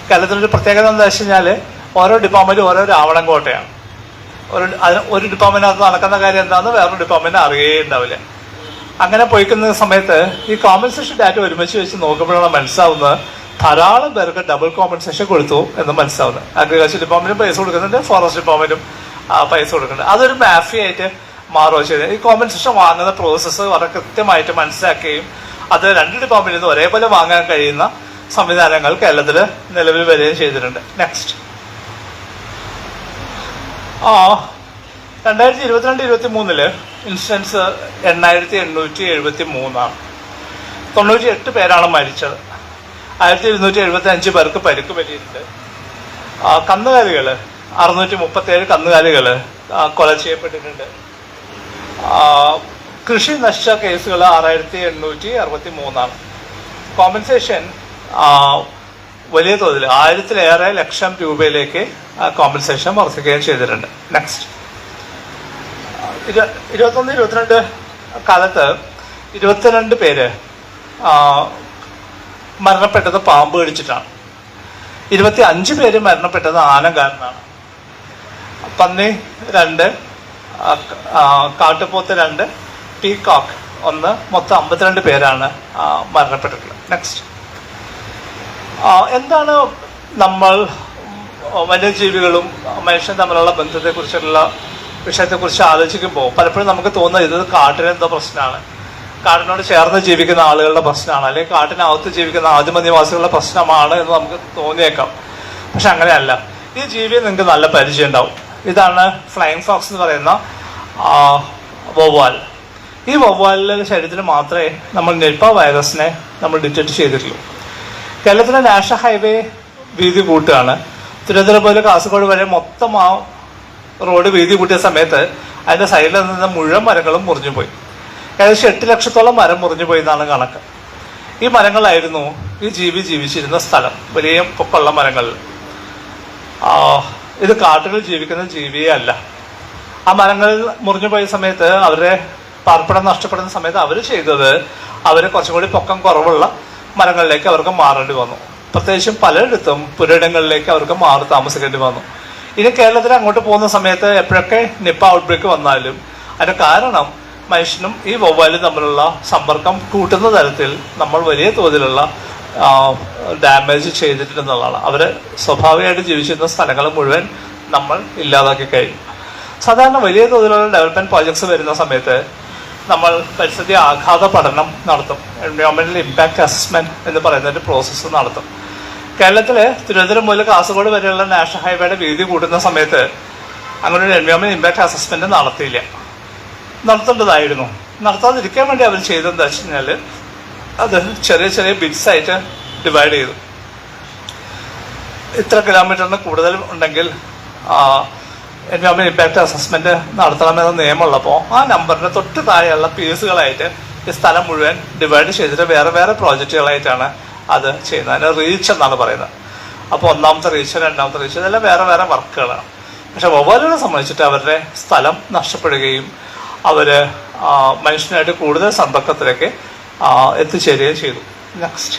കേരളത്തിലൊരു പ്രത്യേകത എന്താ വെച്ച് കഴിഞ്ഞാൽ ഓരോ ഡിപ്പാർട്ട്മെന്റും ഓരോ രാവണൻ കോട്ടയാണ്. ഒരു ഡിപ്പാർട്ട്മെന്റിനകത്ത് നടക്കുന്ന കാര്യം എന്താണെന്ന് വേറൊരു ഡിപ്പാർട്ട്മെന്റ് അറിയുകയേ ഉണ്ടാവില്ല. അങ്ങനെ പോയിക്കുന്ന സമയത്ത് ഈ കോമ്പൻസേഷൻ ഡാറ്റ ഒരുമിച്ച് വെച്ച് നോക്കുമ്പോഴാണ് മനസ്സിലാവുന്നത് ധാരാളം പേർക്ക് ഡബിൾ കോമ്പൻസേഷൻ കൊടുത്തു എന്ന് മനസ്സിലാവുന്നത്. അഗ്രികൾച്ചർ ഡിപ്പാർട്ട്മെന്റും പൈസ കൊടുക്കുന്നുണ്ട്, ഫോറസ്റ്റ് ഡിപ്പാർട്ട്മെന്റും പൈസ കൊടുക്കുന്നുണ്ട്. അതൊരു മാഫിയായിട്ട് മാറുകയോ ചെയ്തത്. ഈ കോമ്പൻസേഷൻ വാങ്ങുന്ന പ്രോസസ്സ് വളരെ കൃത്യമായിട്ട് മനസ്സിലാക്കുകയും അത് 2 ഡിപ്പാർട്ട്മെന്റിൽ നിന്ന് ഒരേപോലെ വാങ്ങാൻ കഴിയുന്ന സംവിധാനങ്ങൾ കേരളത്തിൽ നിലവിൽ വരികയും ചെയ്തിട്ടുണ്ട്. നെക്സ്റ്റ്, 2022-23 ഇൻസിഡൻസ് 8873 98 പേരാണ് മരിച്ചത്. 1275 പേർക്ക് പരിക്ക് പറ്റിയിട്ടുണ്ട്. കന്നുകാലികൾ 637 കന്നുകാലികൾ കൊല ചെയ്യപ്പെട്ടിട്ടുണ്ട്. കൃഷി നശിച്ച കേസുകൾ 6863. കോമ്പൻസേഷൻ വലിയ തോതിൽ 1000-ലേറെ ലക്ഷം രൂപയിലേക്ക് കോമ്പൻസേഷൻ വർദ്ധിക്കുകയും ചെയ്തിട്ടുണ്ട്. നെക്സ്റ്റ്, 21-22 കാലത്ത് 22 പേര് മരണപ്പെട്ടത് പാമ്പ് കടിച്ചിട്ടാണ്. 25 പേര് മരണപ്പെട്ടത് ആന കാരണമാണ്. പന്നി 2, കാട്ടുപോത്ത് 2, പീകോക്ക് 1, മൊത്തം 52 പേരാണ് മരണപ്പെട്ടിട്ടുള്ളത്. നെക്സ്റ്റ്, എന്താണ് നമ്മൾ വന്യജീവികളും മനുഷ്യൻ തമ്മിലുള്ള ബന്ധത്തെക്കുറിച്ചുള്ള വിഷയത്തെക്കുറിച്ച് ആലോചിക്കുമ്പോൾ പലപ്പോഴും നമുക്ക് തോന്നുന്നത് ഇത് കാട്ടിനെന്തോ പ്രശ്നമാണ്, കാട്ടിനോട് ചേർന്ന് ജീവിക്കുന്ന ആളുകളുടെ പ്രശ്നമാണ്, അല്ലെങ്കിൽ കാട്ടിനകത്ത് ജീവിക്കുന്ന ആദിമനിവാസികളുടെ പ്രശ്നമാണ് എന്ന് നമുക്ക് തോന്നിയേക്കാം. പക്ഷെ അങ്ങനെയല്ല. ഈ ജീവിയെ നിങ്ങൾക്ക് നല്ല പരിചയം ഉണ്ടാവും. ഇതാണ് ഫ്ലൈയിങ് ഫോക്സ് എന്ന് പറയുന്ന വവ്വാൽ. ഈ വവ്വാലിന്റെ ശരീരത്തിൽ മാത്രമേ നമ്മൾ നിപ്പ വൈറസിനെ നമ്മൾ ഡിറ്റക്ട് ചെയ്തിട്ടുള്ളൂ. കേരളത്തിലെ നാഷണൽ ഹൈവേ വീതി കൂട്ടുകയാണ്. തിരുവനന്തപുരം പോലെ കാസർഗോഡ് വരെ മൊത്തം ആ റോഡ് വീതി കൂട്ടിയ സമയത്ത് അതിന്റെ സൈഡിൽ നിന്ന് മുഴുവൻ മരങ്ങളും മുറിഞ്ഞുപോയി. ഏകദേശം 8 ലക്ഷത്തോളം മരം മുറിഞ്ഞുപോയി എന്നാണ് കണക്ക്. ഈ മരങ്ങളായിരുന്നു ഈ ജീവി ജീവിച്ചിരുന്ന സ്ഥലം, വലിയ പൊക്കമുള്ള മരങ്ങളിൽ. ഇത് കാട്ടുകളിൽ ജീവിക്കുന്ന ജീവിയേ അല്ല. ആ മരങ്ങളിൽ മുറിഞ്ഞുപോയ സമയത്ത് അവരുടെ പാർപ്പിടം നഷ്ടപ്പെടുന്ന സമയത്ത് അവർ ചെയ്തത് കുറച്ചും കൂടി പൊക്കം കുറവുള്ള മരങ്ങളിലേക്ക് അവർക്ക് മാറേണ്ടി വന്നു. പ്രത്യേകിച്ചും പലയിടത്തും പുരയിടങ്ങളിലേക്ക് അവർക്ക് മാറി താമസിക്കേണ്ടി വന്നു. ഇനി കേരളത്തിൽ അങ്ങോട്ട് പോകുന്ന സമയത്ത് എപ്പോഴൊക്കെ നിപ്പ ഔട്ട്ബ്രേക്ക് വന്നാലും അതിന്റെ കാരണം മനുഷ്യനും ഈ വവ്വാലും തമ്മിലുള്ള സമ്പർക്കം കൂട്ടുന്ന തരത്തിൽ നമ്മൾ വലിയ തോതിലുള്ള ഡാമേജ് ചെയ്തിട്ടുണ്ടെന്നുള്ളതാണ്. അവര് സ്വാഭാവികമായിട്ട് ജീവിച്ചിരുന്ന സ്ഥലങ്ങൾ മുഴുവൻ നമ്മൾ ഇല്ലാതാക്കി കഴിഞ്ഞു. സാധാരണ വലിയ തോതിലുള്ള ഡെവലപ്മെന്റ് പ്രോജക്ട്സ് വരുന്ന സമയത്ത് നമ്മൾ പരിസ്ഥിതി ആഘാത പഠനം നടത്തും. എൻവയോൺമെന്റൽ ഇമ്പാക്ട് അസസ്മെന്റ് എന്ന് പറയുന്ന ഒരു പ്രോസസ്സ് നടത്തും. കേരളത്തിലെ തിരുവനന്തപുരം മുതൽ കാസർഗോഡ് വരെയുള്ള നാഷണൽ ഹൈവേയുടെ വീതി കൂട്ടുന്ന സമയത്ത് അങ്ങനെ ഒരു എൻവയോൺമെന്റ് ഇമ്പാക്ട് അസസ്മെന്റ് നടത്തിയില്ല. നടത്തേണ്ടതായിരുന്നു. നടത്താതിരിക്കാൻ വേണ്ടി അവർ ചെയ്തതെന്ന് വെച്ച് കഴിഞ്ഞാൽ അത് ചെറിയ ചെറിയ ബിറ്റ്സ് ആയിട്ട് ഡിവൈഡ് ചെയ്തു. ഇത്ര കിലോമീറ്ററിന് കൂടുതൽ ഉണ്ടെങ്കിൽ എൻവയോൺമെന്റ് ഇമ്പാക്ട് അസസ്മെന്റ് നടത്തണമെന്ന നിയമമുള്ളപ്പോൾ ആ നമ്പറിന് തൊട്ട് താഴെയുള്ള പീസുകളായിട്ട് ഈ സ്ഥലം മുഴുവൻ ഡിവൈഡ് ചെയ്തിട്ട് വേറെ വേറെ പ്രോജക്റ്റുകളായിട്ടാണ് അത് ചെയ്യുന്നത്. അതിന് റീച്ച് എന്നാണ് പറയുന്നത്. അപ്പോൾ 1ാമത്തെ റീച്ച്, 2ാമത്തെ റീച്ച്, ഇതെല്ലാം വേറെ വേറെ വർക്കുകളാണ്. പക്ഷെ വവ്വാലുകളെ സംബന്ധിച്ചിട്ട് അവരുടെ സ്ഥലം നഷ്ടപ്പെടുകയും അവര് മനുഷ്യനായിട്ട് കൂടുതൽ സമ്പർക്കത്തിലേക്ക് എത്തിച്ചേരുകയും ചെയ്തു. Next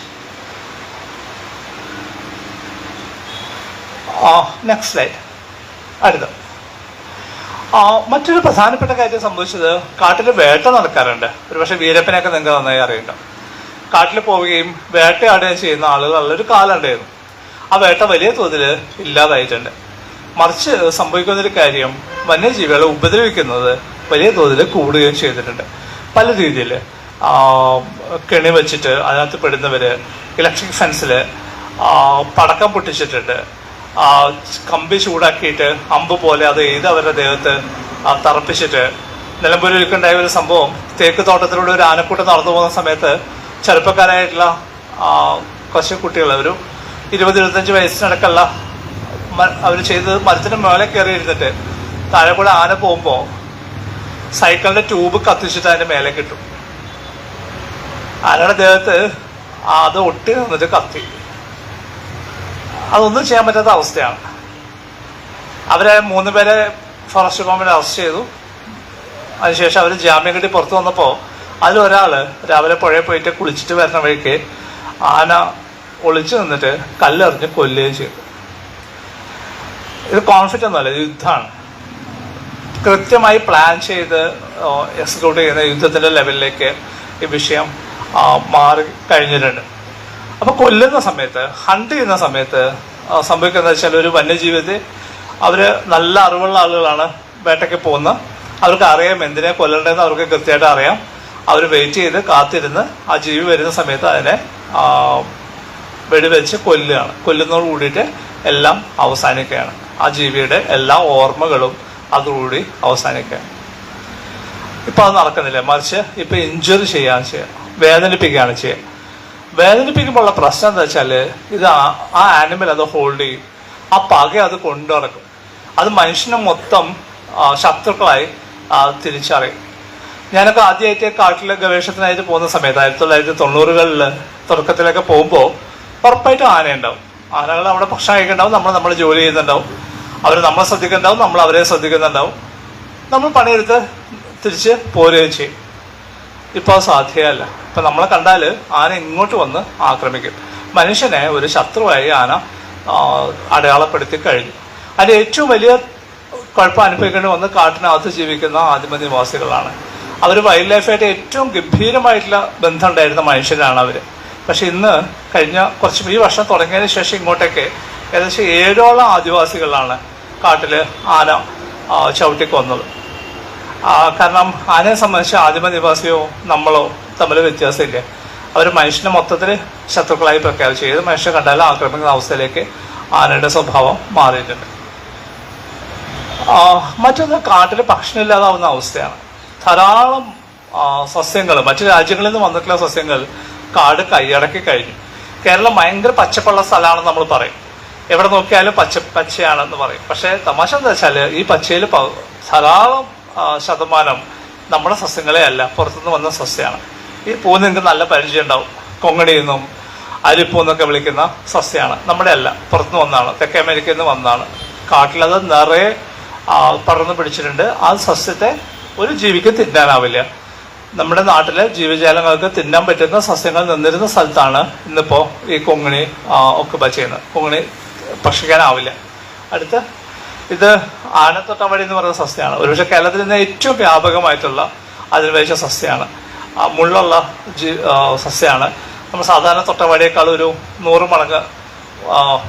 slide. അടുത്ത മറ്റൊരു പ്രധാനപ്പെട്ട കാര്യം സംഭവിച്ചത്, കാട്ടിൽ വേട്ട നടക്കാറുണ്ട്. ഒരുപക്ഷെ വീരപ്പനെയൊക്കെ നിങ്ങൾക്ക് നന്നായി അറിയുന്നുണ്ട്. കാട്ടിൽ പോവുകയും വേട്ടയാടുകയും ചെയ്യുന്ന ആളുകളുള്ളൊരു കാലം ഉണ്ടായിരുന്നു. ആ വേട്ട വലിയ തോതിൽ ഇല്ലാതായിട്ടുണ്ട്. മറിച്ച് സംഭവിക്കുന്നൊരു കാര്യം, വന്യജീവികളെ ഉപദ്രവിക്കുന്നത് വലിയ തോതിൽ കൂടുകയും ചെയ്തിട്ടുണ്ട്. പല രീതിയിൽ കെണി വെച്ചിട്ട് അതിനകത്ത് പെടുന്നവര്, ഇലക്ട്രിക് ഫെൻസിൽ പടക്കം പൊട്ടിച്ചിട്ടുണ്ട്, കമ്പി ചൂടാക്കിയിട്ട് അമ്പ് പോലെ അത് എയ്ത് അവരുടെ ദേഹത്ത് തറപ്പിച്ചിട്ട്. നിലമ്പൂരിലേക്കുണ്ടായ ഒരു സംഭവം, തേക്ക് തോട്ടത്തിലൂടെ ഒരു ആനക്കൂട്ടം നടന്നു പോകുന്ന സമയത്ത് ചെറുപ്പക്കാരായിട്ടുള്ള കുറച്ച് കുട്ടികൾ, ഒരു 20-25 വയസ്സിനടക്കല്ല, അവർ ചെയ്തത് മരത്തിന് മേലെ കയറി ഇരുന്നിട്ട് താഴെ കൂടെ ആന പോകുമ്പോൾ സൈക്കിളിന്റെ ട്യൂബ് കത്തിച്ചിട്ട് അതിന്റെ മേലെ കിട്ടും. ആനയുടെ ദേഹത്ത് അത് ഒട്ടി നിന്നിട്ട് കത്തി. അതൊന്നും ചെയ്യാൻ പറ്റാത്ത അവസ്ഥയാണ്. അവരെ 3 പേരെ ഫോറസ്റ്റ് ഡിപ്പാർട്ട്മെന്റ് അറസ്റ്റ് ചെയ്തു. അതിനുശേഷം അവർ ജാമ്യം കിട്ടി പുറത്തു വന്നപ്പോൾ അതിലൊരാള് രാവിലെ പുഴയിൽ പോയിട്ട് കുളിച്ചിട്ട് വരുന്ന വഴിക്ക് ആന ഒളിച്ചു നിന്നിട്ട് കല്ലെറിഞ്ഞ് കൊല്ലുകയും ചെയ്തു. ഇത് കോൺഫ്ലിക്റ്റ് ഒന്നുമല്ല, യുദ്ധമാണ്. കൃത്യമായി പ്ലാൻ ചെയ്ത് എക്സിക്യൂട്ട് ചെയ്യുന്ന യുദ്ധത്തിന്റെ ലെവലിലേക്ക് ഈ വിഷയം മാറി കഴിഞ്ഞിട്ടുണ്ട്. അപ്പൊ കൊല്ലുന്ന സമയത്ത്, ഹണ്ട് ചെയ്യുന്ന സമയത്ത് സംഭവിക്കുന്നത് വെച്ചാൽ, ഒരു വന്യജീവിതത്തെ അവര് നല്ല അറിവുള്ള ആളുകളാണ് വേട്ടയ്ക്ക് പോകുന്നത്. അവർക്ക് അറിയാം എന്തിനെ കൊല്ലണ്ടെന്ന് അവർക്ക് കൃത്യമായിട്ട് അറിയാം. അവർ വെയിറ്റ് ചെയ്ത് കാത്തിരുന്ന് ആ ജീവി വരുന്ന സമയത്ത് അതിനെ വെടിവെച്ച് കൊല്ലുകയാണ്. കൊല്ലുന്നതോട് കൂടിയിട്ട് എല്ലാം അവസാനിക്കുകയാണ്. ആ ജീവിയുടെ എല്ലാ ഓർമ്മകളും അതോടുകൂടി അവസാനിക്കുകയാണ്. ഇപ്പൊ അത് നടക്കുന്നില്ല. മറിച്ച് ഇപ്പൊ ഇഞ്ചുറി ചെയ്യുക, വേദനിപ്പിക്കുകയാണ് ചെയ്യുക. വേദനിപ്പിക്കുമ്പോൾ ഉള്ള പ്രശ്നം എന്താ വെച്ചാല്, ഇത് ആ ആനിമൽ അത് ഹോൾഡ് ചെയ്യും. ആ പക അത് കൊണ്ടു നടക്കും. അത് മനുഷ്യനെ മൊത്തം ശത്രുക്കളായി തിരിച്ചറിയും. ഞാനൊക്കെ ആദ്യമായിട്ട് കാട്ടിലെ ഗവേഷണത്തിനായിട്ട് പോകുന്ന സമയത്ത് 1990-കളിൽ തുടക്കത്തിലൊക്കെ പോകുമ്പോൾ ഉറപ്പായിട്ടും ആനയുണ്ടാവും. ആനകൾ അവിടെ ഭക്ഷണം കഴിക്കുന്നുണ്ടാവും, നമ്മൾ ജോലി ചെയ്യുന്നുണ്ടാവും. അവർ നമ്മളെ ശ്രദ്ധിക്കുന്നുണ്ടാവും, നമ്മൾ അവരെ ശ്രദ്ധിക്കുന്നുണ്ടാവും. നമ്മൾ പണിയെടുത്ത് തിരിച്ച് പോരുകയും ചെയ്യും. ഇപ്പൊ അത് സാധ്യമല്ല. ഇപ്പൊ നമ്മളെ കണ്ടാൽ ആന ഇങ്ങോട്ട് വന്ന് ആക്രമിക്കും. മനുഷ്യനെ ഒരു ശത്രുവായി ആന അടയാളപ്പെടുത്തി കഴിഞ്ഞു. അതിന് ഏറ്റവും വലിയ കുഴപ്പം അനുഭവിക്കേണ്ടി വന്ന് കാട്ടിനകത്ത് ജീവിക്കുന്ന ആദിമനിവാസികളാണ്. അവർ വൈൽഡ് ലൈഫായിട്ട് ഏറ്റവും ഗംഭീരമായിട്ടുള്ള ബന്ധം ഉണ്ടായിരുന്ന മനുഷ്യരാണ് അവർ. പക്ഷെ ഇന്ന് കഴിഞ്ഞ ഈ വർഷം തുടങ്ങിയതിന് ശേഷം ഇങ്ങോട്ടേക്ക് ഏകദേശം 7ഓളം ആദിവാസികളാണ് കാട്ടില് ആന ചവിട്ടിക്കൊന്നത്. കാരണം ആനയെ സംബന്ധിച്ച് ആദിമനിവാസിയോ നമ്മളോ തമ്മിൽ വ്യത്യാസമില്ല. അവർ മനുഷ്യനെ മൊത്തത്തിൽ ശത്രുക്കളായി പ്രഖ്യാപിച്ചു. ഏത് മനുഷ്യനെ കണ്ടാലും ആക്രമിക്കുന്ന അവസ്ഥയിലേക്ക് ആനയുടെ സ്വഭാവം മാറിയിട്ടുണ്ട്. മറ്റൊന്ന്, കാട്ടിൽ ഭക്ഷണമില്ലാതാവുന്ന അവസ്ഥയാണ്. ധാരാളം സസ്യങ്ങൾ, മറ്റു രാജ്യങ്ങളിൽ നിന്ന് വന്നിട്ടുള്ള സസ്യങ്ങൾ കാട് കൈയടക്കി കഴിഞ്ഞു. കേരളം ഭയങ്കര പച്ചപ്പുള്ള സ്ഥലമാണെന്ന് നമ്മൾ പറയും. എവിടെ നോക്കിയാലും പച്ചയാണെന്ന് പറയും. പക്ഷെ തമാശ എന്താ വെച്ചാല്, ഈ പച്ചയിൽ ധാരാളം ശതമാനം നമ്മുടെ സസ്യങ്ങളെ അല്ല, പുറത്തുനിന്ന് വന്ന സസ്യമാണ്. ഈ പൂ നിങ്ങൾക്ക് നല്ല പരിചയം ഉണ്ടാവും. കൊങ്ങണിയെന്നും അരിപ്പൂ എന്നൊക്കെ വിളിക്കുന്ന സസ്യമാണ്. നമ്മുടെ അല്ല, പുറത്തുനിന്ന് വന്നതാണ്. തെക്കേ അമേരിക്കയിൽ നിന്ന് വന്നതാണ്. കാട്ടിലത് നിറയെ പടർന്നു പിടിച്ചിട്ടുണ്ട്. ആ സസ്യത്തെ ഒരു ജീവിക്ക് തിന്നാനാവില്ല. നമ്മുടെ നാട്ടിലെ ജീവജാലങ്ങൾക്ക് തിന്നാൻ പറ്റുന്ന സസ്യങ്ങൾ നിന്നിരുന്ന സ്ഥലത്താണ് ഇന്നിപ്പോ ഈ കൊങ്ങിണി ഒക്കെ ചെയ്യുന്നത്. കൊങ്ങിണി ഭക്ഷിക്കാനാവില്ല. അടുത്ത് ഇത് ആനത്തൊട്ടവടി എന്ന് പറയുന്ന സസ്യമാണ്. ഒരുപക്ഷെ കേരളത്തിൽ നിന്ന് ഏറ്റവും വ്യാപകമായിട്ടുള്ള അധിനിവേശ സസ്യമാണ്. മുള്ളുള്ള സസ്യമാണ്. നമ്മൾ സാധാരണ തൊട്ടവടിയേക്കാൾ ഒരു 100 മടങ്ങ്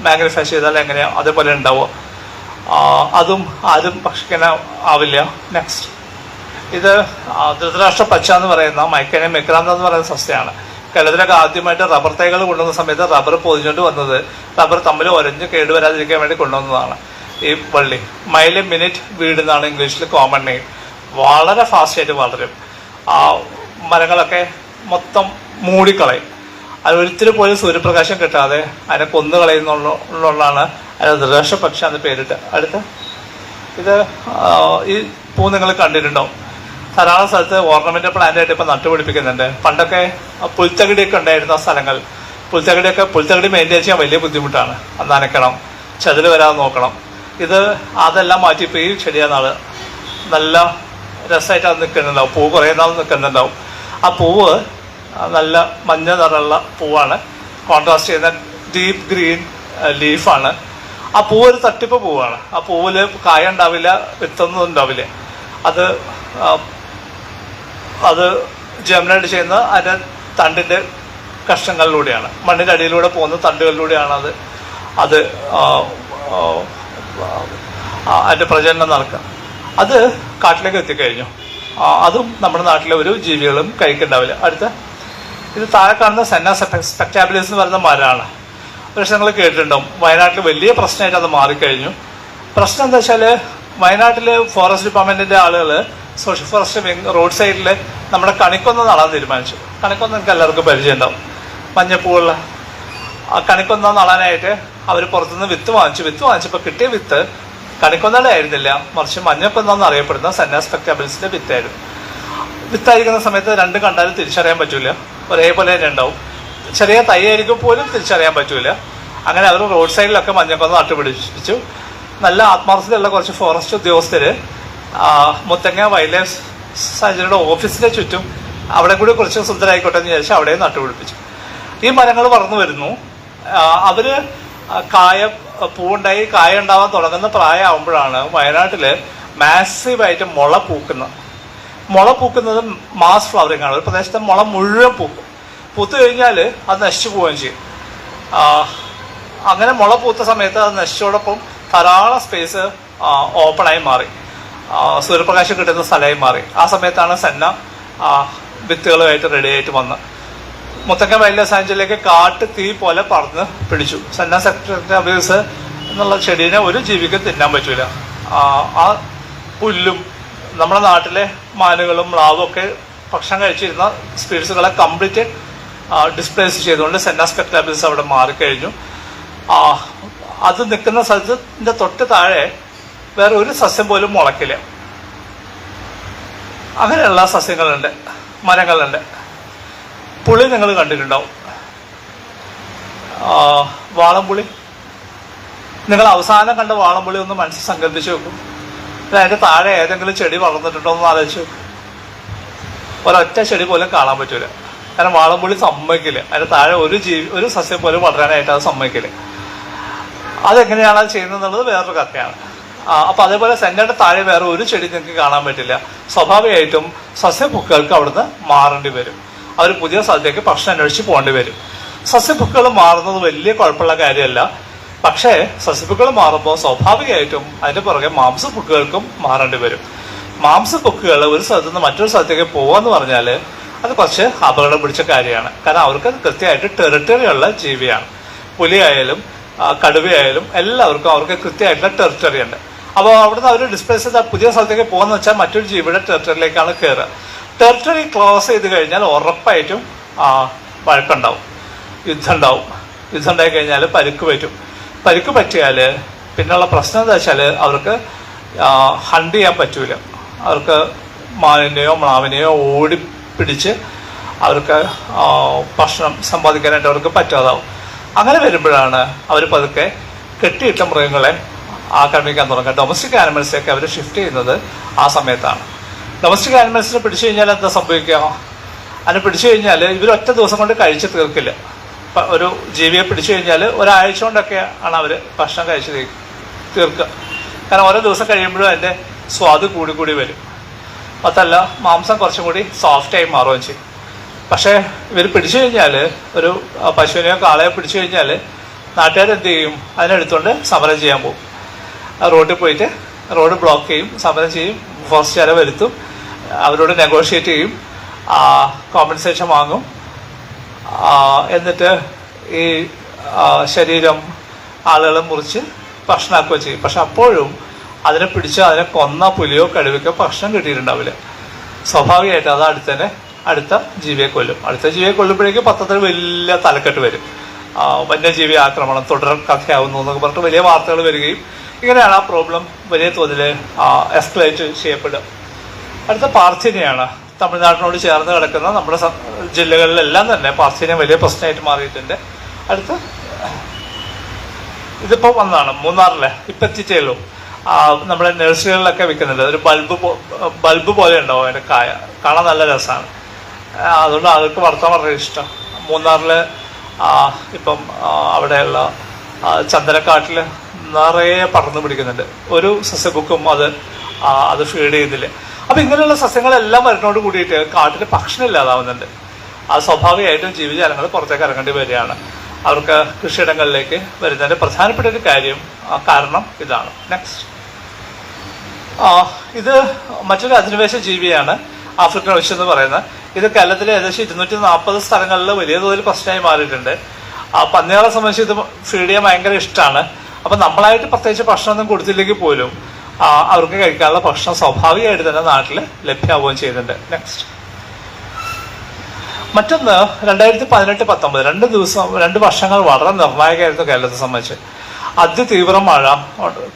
മാഗ്നിഫൈ ചെയ്താൽ എങ്ങനെയാ അതേപോലെ ഉണ്ടാവുക. അതും ആരും ഭക്ഷിക്കാൻ ആവില്ല. നെക്സ്റ്റ്, ഇത് ധൃതരാഷ്ട്ര പച്ച എന്ന് പറയുന്ന മൈക്കനെ മെക്രാന്ത എന്ന് പറയുന്ന സസ്യമാണ്. കേരളത്തിലൊക്കെ ആദ്യമായിട്ട് റബ്ബർ തൈകൾ കൊണ്ടുവന്ന സമയത്ത് റബ്ബർ പൊതിഞ്ഞുകൊണ്ട് വന്നത് റബ്ബർ തമ്മിൽ ഒരഞ്ഞ് കേടുവരാതിരിക്കാൻ വേണ്ടി കൊണ്ടുവന്നതാണ് ഈ വള്ളി. മൈല് മിനിറ്റ് വീട് എന്നാണ് ഇംഗ്ലീഷിൽ കോമൺ നെയിം. വളരെ ഫാസ്റ്റായിട്ട് വളരും. മരങ്ങളൊക്കെ മൊത്തം മൂടിക്കളയും. അത് ഒരിത്തിരി പോലും സൂര്യപ്രകാശം കിട്ടാതെ അതിനെ കൊന്നു കളയുന്നുള്ളതാണ് അതിന് ധൃതരാഷ്ട്ര പക്ഷി എന്ന് പേരിട്ട്. അടുത്ത ഇത് ഈ പൂ നിങ്ങൾ കണ്ടിട്ടുണ്ടാവും. ധാരാളം സ്ഥലത്ത് ഓർണമെന്റൽ പ്ലാന്റ് ആയിട്ട് ഇപ്പൊ നട്ടുപിടിപ്പിക്കുന്നുണ്ട്. പണ്ടൊക്കെ പുൽത്തകിടിയൊക്കെ ഉണ്ടായിരുന്ന സ്ഥലങ്ങൾ, പുൽത്തകിടി മെയിൻറ്റെയിൻ ചെയ്യാൻ വലിയ ബുദ്ധിമുട്ടാണ്. അത് നനയ്ക്കണം, ചതില് വരാതെ നോക്കണം. അതെല്ലാം മാറ്റി ഇപ്പൊ ഈ ചെടിയാന്നാള് നല്ല രസമായിട്ട് അത് നിൽക്കുന്നുണ്ടാവും. പൂ കുറേ നാൾ നിൽക്കുന്നുണ്ടാവും. ആ പൂവ് നല്ല മഞ്ഞ നിറമുള്ള പൂവാണ്. കോൺട്രാസ്റ്റ് ചെയ്യുന്ന ഡീപ്പ് ഗ്രീൻ ലീഫാണ്. ആ പൂവ് ഒരു തട്ടിപ്പ് പൂവാണ്. ആ പൂവില് കായ ഉണ്ടാവില്ല, വിത്തൊന്നും ഉണ്ടാവില്ല. അത് അത് ജെർമിനേറ്റ് ചെയ്യുന്ന അതിൻ്റെ തണ്ടിൻ്റെ കഷ്ണങ്ങളിലൂടെയാണ്, മണ്ണിൻ്റെ അടിയിലൂടെ പോകുന്ന തണ്ടുകളിലൂടെയാണ് അത് അതിൻ്റെ പ്രജനനം നടക്കുക. അത് കാട്ടിലേക്ക് എത്തിക്കഴിഞ്ഞു. അതും നമ്മുടെ നാട്ടിലെ ഒരു ജീവികളും കഴിക്കുന്നുണ്ടാവില്ല. ഇത് താഴെ കാണുന്ന സെന്ന സ്പെക്ടാബുലസ് എന്ന് പറയുന്ന മരമാണ്. പക്ഷെ നിങ്ങൾ കേട്ടിട്ടുണ്ടാവും, വയനാട്ടിൽ വലിയ പ്രശ്നമായിട്ട് അത് മാറിക്കഴിഞ്ഞു. പ്രശ്നം എന്താ വെച്ചാൽ, വയനാട്ടിൽ ഫോറസ്റ്റ് ഡിപ്പാർട്ട്മെന്റിന്റെ ആളുകൾ സോഷ്യൽ ഫോറസ്റ്റ് വിങ് റോഡ് സൈഡിൽ നമ്മുടെ കണിക്കൊന്ന നടാൻ തീരുമാനിച്ചു. കണിക്കൊന്ന നിങ്ങൾക്ക് എല്ലാവർക്കും പരിചയം ഉണ്ടാവും, മഞ്ഞപ്പൂവുള്ള ആ കണിക്കൊന്ന നടാനായിട്ട് അവർ പുറത്തുനിന്ന് വിത്ത് വാങ്ങിച്ചപ്പോൾ കിട്ടിയ വിത്ത് കണിക്കൊന്നയുടെ ആയിരുന്നില്ല, മറിച്ച് മഞ്ഞക്കൊന്ന അറിയപ്പെടുന്ന സെന്ന സ്പെക്ടാബിൾസിന്റെ വിത്തായിരുന്നു. വിത്തായിരിക്കുന്ന സമയത്ത് രണ്ടും കണ്ടാലും തിരിച്ചറിയാൻ പറ്റൂല, ഒരേപോലെ തന്നെ ഉണ്ടാവും. ചെറിയ തൈ ആയിരിക്കും പോലും തിരിച്ചറിയാൻ പറ്റൂല. അങ്ങനെ അവർ റോഡ് സൈഡിലൊക്കെ മഞ്ഞക്കൊന്ന നട്ടുപിടിപ്പിച്ചു. നല്ല ആത്മാർത്ഥതയുള്ള കുറച്ച് ഫോറസ്റ്റ് ഉദ്യോഗസ്ഥര് മുത്തങ്ങ വൈൽഡ് ലൈഫ് സാഞ്ചുറിയുടെ ഓഫീസിന്റെ ചുറ്റും അവിടെ കൂടി കുറച്ച് സുന്ദരമായിക്കോട്ടെ എന്ന് വിചാരിച്ചാൽ അവിടെ നട്ടുപിടിപ്പിച്ചു. ഈ മരങ്ങൾ വളർന്നു വരുന്നു. അവര് പൂവുണ്ടായി കായ ഉണ്ടാവാൻ തുടങ്ങുന്ന പ്രായമാകുമ്പോഴാണ് വയനാട്ടില് മാസീവായിട്ട് മുള പൂക്കുന്നത് മാസ് ഫ്ലവറിംഗ് ആണ്. ഒരു പ്രദേശത്തെ മുള മുഴുവൻ പൂത്തു കഴിഞ്ഞാൽ അത് നശിച്ചു പോവുകയും ചെയ്യും. അങ്ങനെ മുള പൂത്ത സമയത്ത് അത് നശിച്ചോടൊപ്പം ധാരാളം സ്പേസ് ഓപ്പണായി മാറി, സൂര്യപ്രകാശം കിട്ടുന്ന സ്ഥലമായി മാറി. ആ സമയത്താണ് സെന്ന വിത്തുകളുമായിട്ട് റെഡി ആയിട്ട് വന്ന് മുത്തങ്ങ വൈൽഡ് ലൈഫ് സാഞ്ചുറിയിലേക്ക് കാട്ട് തീ പോലെ പറന്ന് പിടിച്ചു. സെന്ന സ്പെക്ടാബിൾസ് എന്നുള്ള ചെടീനെ ഒരു ജീവിക്കും തിന്നാൻ പറ്റൂല. ആ പുല്ലും നമ്മുടെ നാട്ടിലെ മാനുകളും മ്ലാവും ഒക്കെ ഭക്ഷണം കഴിച്ചിരുന്ന സ്പീഡ്സുകളെ കംപ്ലീറ്റ് ഡിസ്പ്ലേസ് ചെയ്തുകൊണ്ട് സെന്ന സ്പെക്ടാബിൾസ് അവിടെ മാറിക്കഴിഞ്ഞു. അത് നിൽക്കുന്ന സ്ഥലത്തിന്റെ തൊട്ട് താഴെ വേറെ ഒരു സസ്യം പോലും മുളക്കില്ല. അങ്ങനെയുള്ള സസ്യങ്ങളുണ്ട്, മരങ്ങളുണ്ട്. പുളി നിങ്ങൾ കണ്ടിട്ടുണ്ടാവും, വാളംപുളി. നിങ്ങൾ അവസാനം കണ്ട വാളംപുളി ഒന്ന് മനസ്സിൽ സങ്കല്പിച്ച് വെക്കും. അതിന്റെ താഴെ ഏതെങ്കിലും ചെടി വളർന്നിട്ടുണ്ടോ എന്ന് ആലോചിച്ച് വെക്കും. ഒരൊറ്റ ചെടി പോലും കാണാൻ പറ്റൂല. കാരണം വാളംപുളി സമ്മതിക്കില്ല. അതിന്റെ താഴെ ഒരു സസ്യം പോലും വളരാനായിട്ട് അത് സമ്മതിക്കില്ല. അതെങ്ങനെയാണ് അത് ചെയ്യുന്നത് എന്നുള്ളത് വേറൊരു കഥയാണ്. അപ്പൊ അതേപോലെ സെന്നയുടെ താഴെ വേറെ ഒരു ചെടി നിങ്ങൾക്ക് കാണാൻ പറ്റില്ല. സ്വാഭാവികമായിട്ടും സസ്യഭുക്കുകൾക്ക് അവിടുന്ന് മാറേണ്ടി വരും. അവർ പുതിയ സ്ഥലത്തേക്ക് ഭക്ഷണം അന്വേഷിച്ച് പോകേണ്ടി വരും. സസ്യഭുക്കുകൾ മാറുന്നത് വലിയ കുഴപ്പമുള്ള കാര്യമല്ല. പക്ഷേ സസ്യഭുക്കുകൾ മാറുമ്പോൾ സ്വാഭാവികമായിട്ടും അതിന്റെ പുറകെ മാംസഭുക്കുകൾക്കും മാറേണ്ടി വരും. മാംസഭുക്കുകൾ ഒരു സ്ഥലത്ത് നിന്ന് മറ്റൊരു സ്ഥലത്തേക്ക് പോവാന്ന് പറഞ്ഞാൽ അത് കുറച്ച് അപകടം പിടിച്ച കാര്യമാണ്. കാരണം അവർക്ക് കൃത്യമായിട്ട് ടെറിട്ടറി ഉള്ള ജീവിയാണ്. പുലിയായാലും കടുവയായാലും എല്ലാവർക്കും അവർക്ക് കൃത്യമായിട്ടുള്ള ടെറിട്ടറി ഉണ്ട്. അപ്പോൾ അവിടുന്ന് അവർ ഡിസ്പ്ലേസ് ചെയ്ത പുതിയ സ്ഥലത്തേക്ക് പോകുന്ന വെച്ചാൽ മറ്റൊരു ജീവിയുടെ ടെറിട്ടറിയിലേക്കാണ് കയറുക. ടെറിട്ടറി ക്ലോസ് ചെയ്ത് കഴിഞ്ഞാൽ ഉറപ്പായിട്ടും വഴക്കുണ്ടാവും, യുദ്ധം ഉണ്ടായി കഴിഞ്ഞാൽ പരിക്ക് പറ്റിയാൽ പിന്നെയുള്ള പ്രശ്നം എന്താ വെച്ചാൽ അവർക്ക് ഹണ്ട് ചെയ്യാൻ പറ്റൂല. അവർക്ക് മാനിനെയോ മ്ലാവിനെയോ ഓടിപ്പിടിച്ച് അവർക്ക് ഭക്ഷണം സമ്പാദിക്കാനായിട്ട് അവർക്ക് പറ്റാതാവും. അങ്ങനെ വരുമ്പോഴാണ് അവർ പതുക്കെ കെട്ടിയിട്ട മൃഗങ്ങളെ ആക്രമിക്കാൻ തുടങ്ങുക. ഡൊമസ്റ്റിക് ആനിമൽസൊക്കെ അവർ ഷിഫ്റ്റ് ചെയ്യുന്നത് ആ സമയത്താണ്. ഡൊമസ്റ്റിക് ആനിമൽസിനെ പിടിച്ചു കഴിഞ്ഞാൽ എന്താ സംഭവിക്കുക? അതിനെ പിടിച്ചു കഴിഞ്ഞാൽ ഇവർ ഒറ്റ ദിവസം കൊണ്ട് കഴിച്ച് തീർക്കില്ല. ഒരു ജീവിയെ പിടിച്ചു കഴിഞ്ഞാൽ ഒരാഴ്ച കൊണ്ടൊക്കെ ആണ് അവർ ഭക്ഷണം കഴിച്ച് തീർക്കുക. കാരണം ഓരോ ദിവസം കഴിയുമ്പോഴും അതിൻ്റെ സ്വാദ് കൂടി വരും. അതല്ല, മാംസം കുറച്ചും കൂടി സോഫ്റ്റായി മാറുകയും ചെയ്യും. പക്ഷേ ഇവർ പിടിച്ചു കഴിഞ്ഞാൽ, ഒരു പശുവിനെയോ കാളയോ പിടിച്ചു കഴിഞ്ഞാൽ നാട്ടുകാരെന്ത് ചെയ്യും? അതിനെടുത്തുകൊണ്ട് സമരം ചെയ്യാൻ പോകും. റോഡിൽ പോയിട്ട് റോഡ് ബ്ലോക്ക് ചെയ്യും, സമരം ചെയ്യും, ഫോറസ്റ്റുകാരെ വരുത്തും, അവരോട് നെഗോഷിയേറ്റ് ചെയ്യും, കോമ്പൻസേഷൻ വാങ്ങും. എന്നിട്ട് ഈ ശരീരം ആളുകൾ മുറിച്ച് ഭക്ഷണമാക്കുകയോ ചെയ്യും. പക്ഷെ അപ്പോഴും അതിനെ പിടിച്ച് അതിനെ കൊന്ന പുലിയോ കടുവയ്ക്കോ ഭക്ഷണം കിട്ടിയിട്ടുണ്ടാവില്ല. സ്വാഭാവികമായിട്ട് അത് അടുത്ത ജീവിയെ കൊല്ലും. അടുത്ത ജീവിയെ കൊല്ലുമ്പോഴേക്കും പത്രത്തിൽ വലിയ തലക്കെട്ട് വരും. വന്യജീവി ആക്രമണം തുടർ കഥയാവുന്നു എന്നൊക്കെ പറഞ്ഞിട്ട് വലിയ വാർത്തകൾ വരികയും ഇങ്ങനെയാണ് ആ പ്രോബ്ലം വലിയ തോതിൽ എസ്കലേറ്റ് ചെയ്യപ്പെടുക. അടുത്ത പാർഥേനിയാണ്. തമിഴ്നാട്ടിനോട് ചേർന്ന് കിടക്കുന്ന നമ്മുടെ ജില്ലകളിലെല്ലാം തന്നെ പാർഥേനിയ വലിയ പ്രശ്നമായിട്ട് മാറിയിട്ടുണ്ട്. അടുത്ത് ഇതിപ്പോൾ വന്നതാണ് മൂന്നാറിലെ, ഇപ്പം എത്തിയിട്ടേ ഉള്ളൂ. നമ്മുടെ നഴ്സറികളിലൊക്കെ വിൽക്കുന്നുണ്ട്. ഒരു ബൾബ് പോലെ ഉണ്ടാവും അതിൻ്റെ കായ, കാണാൻ നല്ല രസമാണ്. അതുകൊണ്ട് ആൾക്ക് വളർത്താൻ വളരെ ഇഷ്ടം. മൂന്നാറിൽ ഇപ്പം അവിടെയുള്ള ചന്ദനക്കാട്ടിൽ നിറയെ പടർന്നു പിടിക്കുന്നുണ്ട്. ഒരു സസ്യബുക്കും അത് ഫീഡ് ചെയ്യുന്നില്ല. അപ്പം ഇങ്ങനെയുള്ള സസ്യങ്ങളെല്ലാം വരുന്നതോട് കൂടിയിട്ട് കാട്ടിൽ ഭക്ഷണം ഇല്ലാതാവുന്നുണ്ട്. അത് സ്വാഭാവികമായിട്ടും ജീവിജാലങ്ങൾ പുറത്തേക്ക് ഇറങ്ങേണ്ടി വരികയാണ്. അവർക്ക് കൃഷിയിടങ്ങളിലേക്ക് വരുന്നതിൻ്റെ പ്രധാനപ്പെട്ട ഒരു കാരണം ഇതാണ്. നെക്സ്റ്റ്, ഇത് മറ്റൊരു അധിനിവേശ ജീവിയാണ് ആഫ്രിക്കൻ ഒച്ച് എന്ന് പറയുന്നത്. ഇത് കേരളത്തിലെ ഏകദേശം 240 സ്ഥലങ്ങളിൽ വലിയ തോതിൽ പ്രശ്നമായി മാറിയിട്ടുണ്ട്. പന്നികളെ സംബന്ധിച്ച് ഇത് ഫീഡ് ചെയ്യാൻ ഭയങ്കര ഇഷ്ടമാണ്. അപ്പം നമ്മളായിട്ട് പ്രത്യേകിച്ച് ഭക്ഷണമൊന്നും കൊടുത്തില്ലെങ്കിൽ പോലും അവർക്ക് കഴിക്കാനുള്ള ഭക്ഷണം സ്വാഭാവികമായിട്ട് തന്നെ നാട്ടിൽ ലഭ്യമാവുകയും ചെയ്യുന്നുണ്ട്. നെക്സ്റ്റ്, മറ്റൊന്ന് 2018-19 2 വർഷങ്ങൾ വളരെ നിർണായകമായിരുന്നു കേരളത്തെ സംബന്ധിച്ച്. അതിതീവ്ര മഴ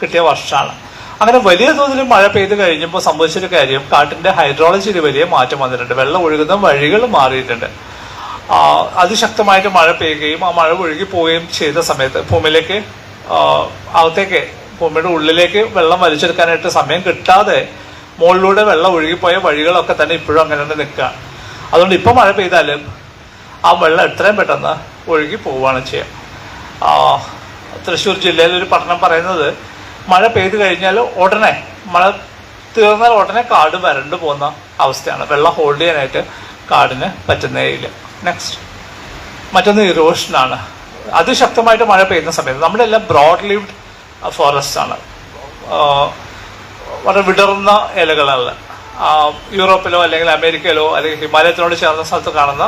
കിട്ടിയ വർഷമാണ്. അങ്ങനെ വലിയ തോതിൽ മഴ പെയ്ത് കഴിഞ്ഞപ്പോൾ സംഭവിച്ചൊരു കാര്യം, കാട്ടിന്റെ ഹൈഡ്രോളജിയിൽ വലിയ മാറ്റം വന്നിട്ടുണ്ട്. വെള്ളം ഒഴുകുന്ന വഴികൾ മാറിയിട്ടുണ്ട്. അതിശക്തമായിട്ട് മഴ പെയ്യുകയും ആ മഴ ഒഴുകി പോവുകയും ചെയ്ത സമയത്ത് ഭൂമിയിലേക്ക് അകത്തേക്ക് ഭൂമിയുടെ ഉള്ളിലേക്ക് വെള്ളം വലിച്ചെടുക്കാനായിട്ട് സമയം കിട്ടാതെ മുകളിലൂടെ വെള്ളം ഒഴുകിപ്പോയ വഴികളൊക്കെ തന്നെ ഇപ്പോഴും അങ്ങനെ തന്നെ നിൽക്കുകയാണ്. അതുകൊണ്ട് ഇപ്പോൾ മഴ പെയ്താലും ആ വെള്ളം എത്രയും പെട്ടെന്ന് ഒഴുകി പോവുകയാണ് ചെയ്യുക. തൃശ്ശൂർ ജില്ലയിൽ ഒരു പഠനം പറയുന്നത്, മഴ പെയ്തു കഴിഞ്ഞാൽ ഉടനെ മഴ തീർന്നാൽ ഉടനെ കാട് വരണ്ടു പോകുന്ന അവസ്ഥയാണ്. വെള്ളം ഹോൾഡ് ചെയ്യാനായിട്ട് കാടിന് പറ്റുന്നേ ഇല്ല. നെക്സ്റ്റ്, മറ്റൊന്ന് ഇറോഷനാണ്. അതിശക്തമായിട്ട് മഴ പെയ്യുന്ന സമയത്ത് നമ്മുടെ എല്ലാം ബ്രോഡ് ലീവ്ഡ് ഫോറസ്റ്റ് ആണ്, വളരെ വിടർന്ന ഇലകളല്ല. യൂറോപ്പിലോ അല്ലെങ്കിൽ അമേരിക്കയിലോ അല്ലെങ്കിൽ ഹിമാലയത്തിനോട് ചേർന്ന സ്ഥലത്ത് കാണുന്ന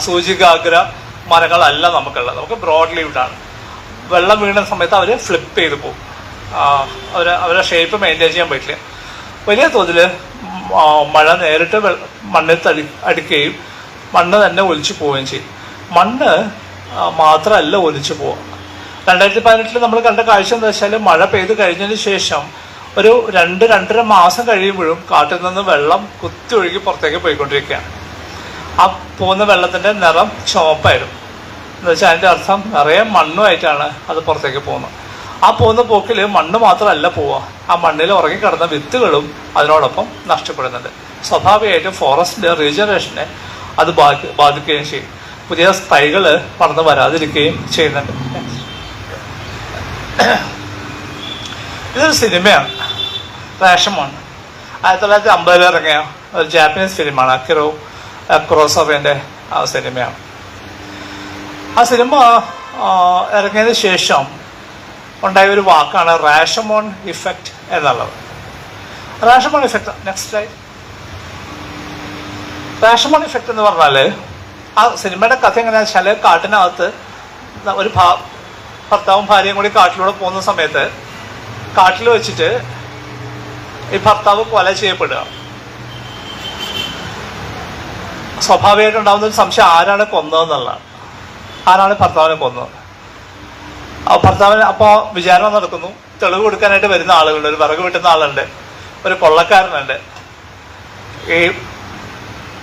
സൂചികാഗ്ര മരങ്ങളല്ല നമുക്കുള്ളത്. നമുക്ക് ബ്രോഡ് ലീവ്ഡ് ആണ്. വെള്ളം വീണ സമയത്ത് അവർ ഫ്ലിപ്പ് ചെയ്ത് പോകും. അവരുടെ ഷേപ്പ് മെയിൻറ്റെയിൻ ചെയ്യാൻ പറ്റില്ല. വലിയ തോതിൽ മഴ നേരിട്ട് മണ്ണിൽ അടിക്കുകയും മണ്ണ് തന്നെ ഒലിച്ചു പോവുകയും ചെയ്യും. മണ്ണ് മാത്രമല്ല ഒലിച്ചു പോവുക. 2018 നമ്മൾ കണ്ട കാഴ്ച എന്താ വെച്ചാൽ, മഴ പെയ്ത് കഴിഞ്ഞതിന് ശേഷം ഒരു 2-2.5 മാസം കഴിയുമ്പോഴും കാട്ടിൽ നിന്ന് വെള്ളം കുത്തി ഒഴുകി പുറത്തേക്ക് പോയിക്കൊണ്ടിരിക്കുകയാണ്. ആ പോകുന്ന വെള്ളത്തിൻ്റെ നിറം ചുവപ്പായിരുന്നു. എന്ന് വെച്ചാൽ അതിൻ്റെ അർത്ഥം നിറയെ മണ്ണുമായിട്ടാണ് അത് പുറത്തേക്ക് പോകുന്നത്. ആ പോകുന്ന പോക്കിൽ മണ്ണ് മാത്രമല്ല പോവുക, ആ മണ്ണിൽ ഉറങ്ങിക്കിടന്ന വിത്തുകളും അതിനോടൊപ്പം നഷ്ടപ്പെടുന്നുണ്ട്. സ്വാഭാവികമായിട്ടും ഫോറസ്റ്റിൻ്റെ റീജനറേഷനെ അത് ബാധിക്കുകയും ചെയ്യും. പുതിയ തൈകൾ വളർന്ന് വരാതിരിക്കുകയും ചെയ്യുന്നുണ്ട്. ഇതൊരു സിനിമയാണ്, റേഷമോൺ. 1950 ഇറങ്ങിയ ഒരു ജാപ്പനീസ് ഫിലിമാണ്. കുറോസാവയുടെ സിനിമയാണ്. ആ സിനിമ ഇറങ്ങിയതിന് ശേഷം ഉണ്ടായ ഒരു വാക്കാണ് റാഷമോൺ ഇഫക്റ്റ് എന്നുള്ളത്. Rashomon effect, next slide. Rashomon effect എന്ന് പറഞ്ഞാൽ, ആ സിനിമയുടെ കഥ എങ്ങനെയാണെന്ന് വെച്ചാൽ, കാട്ടിനകത്ത് ഒരു ഭർത്താവും ഭാര്യയും കൂടി കാട്ടിലൂടെ പോകുന്ന സമയത്ത് കാട്ടിൽ വെച്ചിട്ട് ഈ ഭർത്താവ് കൊല ചെയ്യപ്പെടുക. സ്വാഭാവികമായിട്ട് ഉണ്ടാകുന്ന ഒരു സംശയം, ആരാണ് കൊന്നതെന്നുള്ളതാണ്. ആരാണ് ഭർത്താവിനെ കൊന്നത്? ആ ഭർത്താവിന് അപ്പോൾ വിചാരണ നടക്കുന്നു. തെളിവ് കൊടുക്കാനായിട്ട് വരുന്ന ആളുകളുണ്ട്. ഒരു വിറക് വെട്ടുന്ന ആളുണ്ട്, ഒരു കൊള്ളക്കാരനുണ്ട്, ഈ